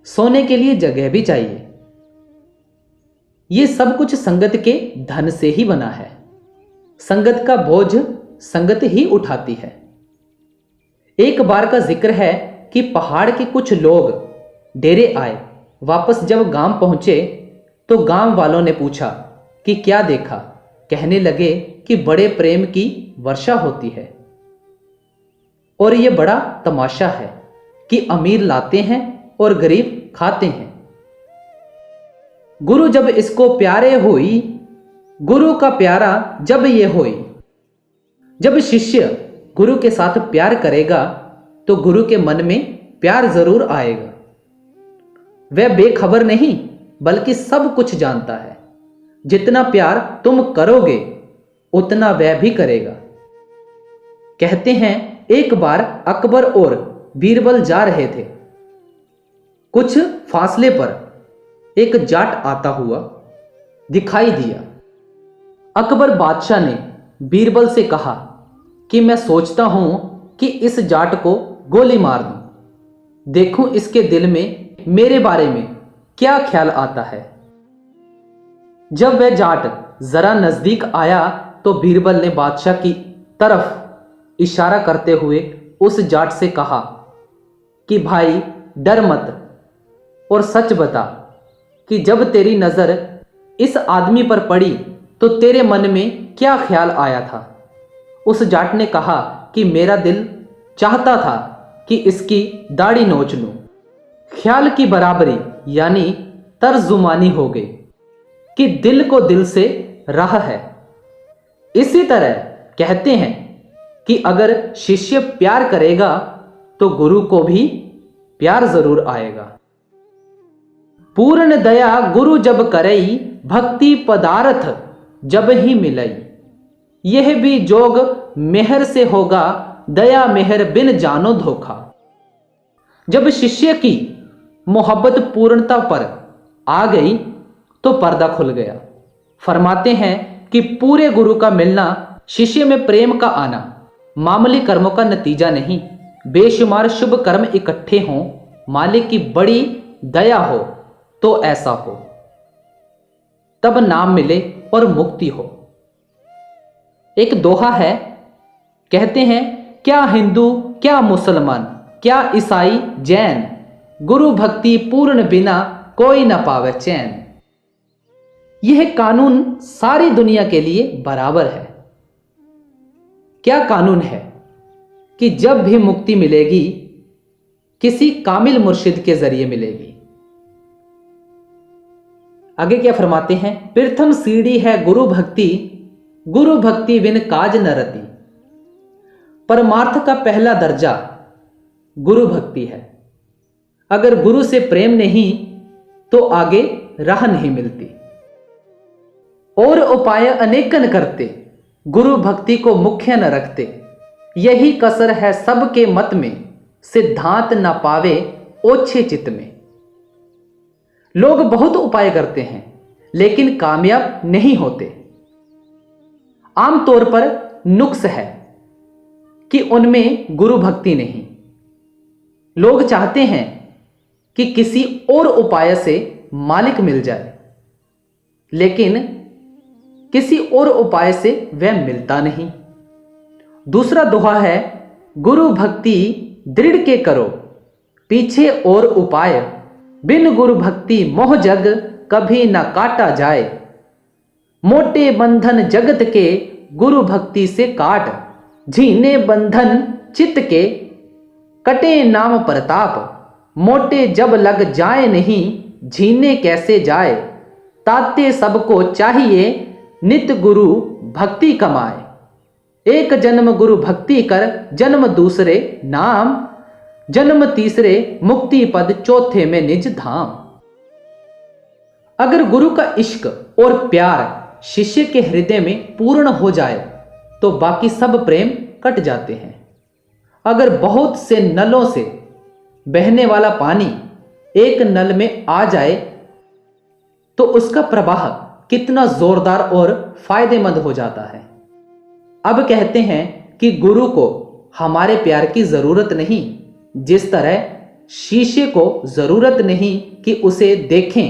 सोने के लिए जगह भी चाहिए। ये सब कुछ संगत के धन से ही बना है। संगत का बोझ संगत ही उठाती है। एक बार का जिक्र है कि पहाड़ के कुछ लोग डेरे आए, वापस जब गांव पहुंचे तो गांव वालों ने पूछा कि क्या देखा। कहने लगे कि बड़े प्रेम की वर्षा होती है और यह बड़ा तमाशा है कि अमीर लाते हैं और गरीब खाते हैं। गुरु जब इसको प्यारे हुई, गुरु का प्यारा जब ये होई। जब शिष्य गुरु के साथ प्यार करेगा तो गुरु के मन में प्यार जरूर आएगा। वह बेखबर नहीं बल्कि सब कुछ जानता है। जितना प्यार तुम करोगे उतना वह भी करेगा। कहते हैं एक बार अकबर और बीरबल जा रहे थे। कुछ फासले पर एक जाट आता हुआ दिखाई दिया। अकबर बादशाह ने बीरबल से कहा कि मैं सोचता हूं कि इस जाट को गोली मार दूं, देखूं इसके दिल में मेरे बारे में क्या ख्याल आता है। जब वह जाट जरा नजदीक आया तो बीरबल ने बादशाह की तरफ इशारा करते हुए उस जाट से कहा कि भाई डर मत और सच बता कि जब तेरी नजर इस आदमी पर पड़ी तो तेरे मन में क्या ख्याल आया था। उस जाट ने कहा कि मेरा दिल चाहता था कि इसकी दाढ़ी नोच लूं। ख्याल की बराबरी यानी तर्जुमानी हो गई कि दिल को दिल से राह है। इसी तरह कहते हैं कि अगर शिष्य प्यार करेगा तो गुरु को भी प्यार जरूर आएगा। पूर्ण दया गुरु जब करई, भक्ति पदार्थ जब ही मिलई। यह भी जोग मेहर से होगा, दया मेहर बिन जानो धोखा। जब शिष्य की मोहब्बत पूर्णता पर आ गई तो पर्दा खुल गया। फरमाते हैं कि पूरे गुरु का मिलना, शिष्य में प्रेम का आना मामूली कर्मों का नतीजा नहीं। बेशुमार शुभ कर्म इकट्ठे हों, मालिक की बड़ी दया हो तो ऐसा हो, तब नाम मिले और मुक्ति हो। एक दोहा है, कहते हैं क्या हिंदू क्या मुसलमान क्या ईसाई जैन, गुरु भक्ति पूर्ण बिना कोई न पावे चैन। यह कानून सारी दुनिया के लिए बराबर है। क्या कानून है कि जब भी मुक्ति मिलेगी किसी कामिल मुर्शिद के जरिए मिलेगी। आगे क्या फरमाते हैं, प्रथम सीढ़ी है गुरु भक्ति, गुरु भक्ति बिन काज न रति। परमार्थ का पहला दर्जा गुरु भक्ति है। अगर गुरु से प्रेम नहीं तो आगे राह नहीं मिलती। और उपाय अनेकन करते, गुरु भक्ति को मुख्य न रखते। यही कसर है सबके मत में, सिद्धांत न पावे ओछे चित में। लोग बहुत उपाय करते हैं लेकिन कामयाब नहीं होते। आमतौर पर नुक्स है कि उनमें गुरु भक्ति नहीं। लोग चाहते हैं कि किसी और उपाय से मालिक मिल जाए, लेकिन किसी और उपाय से वह मिलता नहीं। दूसरा दोहा है, गुरु भक्ति दृढ़ के करो, पीछे और उपाय। बिन गुरु भक्ति मोह जग कभी न काटा जाए। मोटे बंधन जगत के गुरु भक्ति से काट। झीने बंधन चित्त के कटे नाम प्रताप। मोटे जब लग जाए नहीं, झीने कैसे जाए। ताते सबको चाहिए नित गुरु भक्ति कमाए। एक जन्म गुरु भक्ति कर, जन्म दूसरे नाम। जन्म तीसरे मुक्ति पद, चौथे में निज धाम। अगर गुरु का इश्क और प्यार शिष्य के हृदय में पूर्ण हो जाए तो बाकी सब प्रेम कट जाते हैं। अगर बहुत से नलों से बहने वाला पानी एक नल में आ जाए तो उसका प्रवाह कितना जोरदार और फायदेमंद हो जाता है। अब कहते हैं कि गुरु को हमारे प्यार की जरूरत नहीं, जिस तरह शीशे को जरूरत नहीं कि उसे देखें।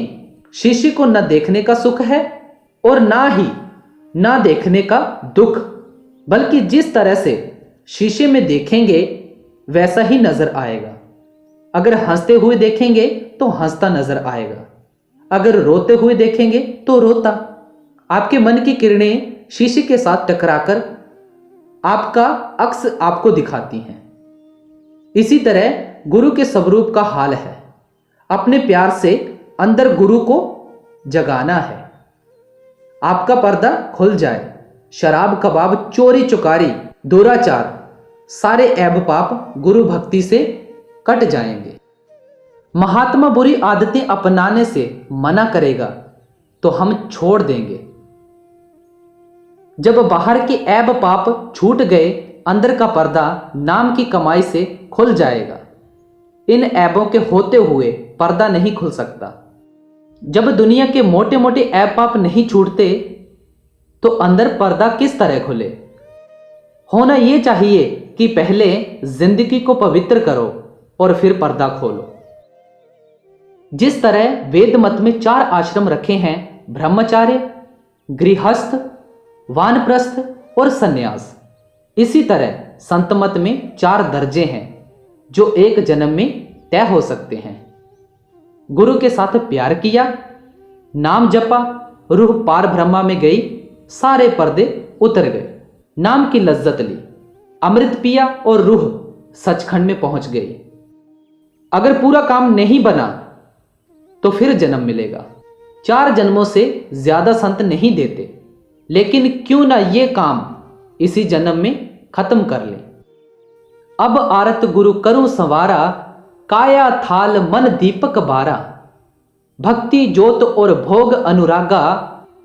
शीशे को न देखने का सुख है और ना देखने का दुख, बल्कि जिस तरह से शीशे में देखेंगे वैसा ही नजर आएगा। अगर हंसते हुए देखेंगे तो हंसता नजर आएगा, अगर रोते हुए देखेंगे तो रोता। आपके मन की किरणें शीशे के साथ टकराकर आपका अक्स आपको दिखाती हैं। इसी तरह गुरु के स्वरूप का हाल है। अपने प्यार से अंदर गुरु को जगाना है। आपका पर्दा खुल जाए। शराब कबाब चोरी चुकारी दुराचार सारे ऐब पाप गुरु भक्ति से कट जाएंगे। महात्मा बुरी आदतें अपनाने से मना करेगा तो हम छोड़ देंगे। जब बाहर के ऐब पाप छूट गए, अंदर का पर्दा नाम की कमाई से खुल जाएगा। इन ऐबों के होते हुए पर्दा नहीं खुल सकता। जब दुनिया के मोटे मोटे ऐब पाप नहीं छूटते तो अंदर पर्दा किस तरह खुले। होना यह चाहिए कि पहले जिंदगी को पवित्र करो और फिर पर्दा खोलो। जिस तरह वेद मत में 4 आश्रम रखे हैं, ब्रह्मचार्य, गृहस्थ, वानप्रस्थ और सन्यास, इसी तरह संत मत में 4 दर्जे हैं जो एक जन्म में तय हो सकते हैं। गुरु के साथ प्यार किया, नाम जपा, रूह पार ब्रह्मा में गई, सारे पर्दे उतर गए। नाम की लज्जत ली, अमृत पिया और रूह सचखंड में पहुंच गई। अगर पूरा काम नहीं बना तो फिर जन्म मिलेगा। 4 जन्मों से ज्यादा संत नहीं देते, लेकिन क्यों ना ये काम इसी जन्म में खत्म कर ले। अब आरत गुरु करूं संवारा, काया थाल मन दीपक बारा। भक्ति जोत और भोग अनुरागा,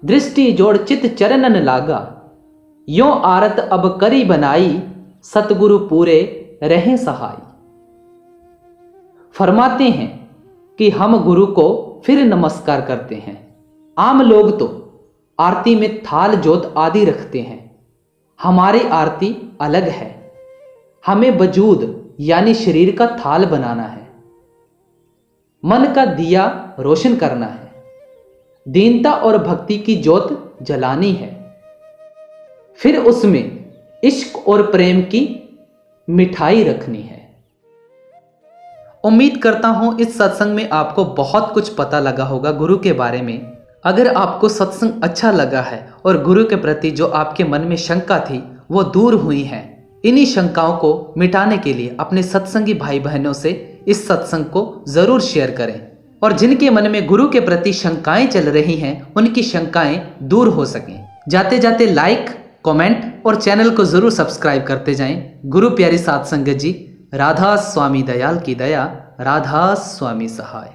दृष्टि जोड़ चित चरणन लागा। यों आरत अब करी बनाई, सतगुरु पूरे रहें सहाय। फरमाते हैं कि हम गुरु को फिर नमस्कार करते हैं। आम लोग तो आरती में थाल जोत आदि रखते हैं, हमारी आरती अलग है। हमें वजूद यानी शरीर का थाल बनाना है, मन का दिया रोशन करना है, दीनता और भक्ति की जोत जलानी है, फिर उसमें इश्क और प्रेम की मिठाई रखनी है। उम्मीद करता हूं इस सत्संग में आपको बहुत कुछ पता लगा होगा गुरु के बारे में। अगर आपको सत्संग अच्छा लगा है और गुरु के प्रति जो आपके मन में शंका थी वो दूर हुई है, इन्हीं शंकाओं को मिटाने के लिए अपने सत्संगी भाई बहनों से इस सत्संग को जरूर शेयर करें और जिनके मन में गुरु के प्रति शंकाएं चल रही हैं उनकी शंकाएं दूर हो सकें। जाते जाते लाइक, कमेंट और चैनल को जरूर सब्सक्राइब करते जाएं। गुरु प्यारी साध संगत जी, राधा स्वामी दयाल की दया, राधा स्वामी सहाय।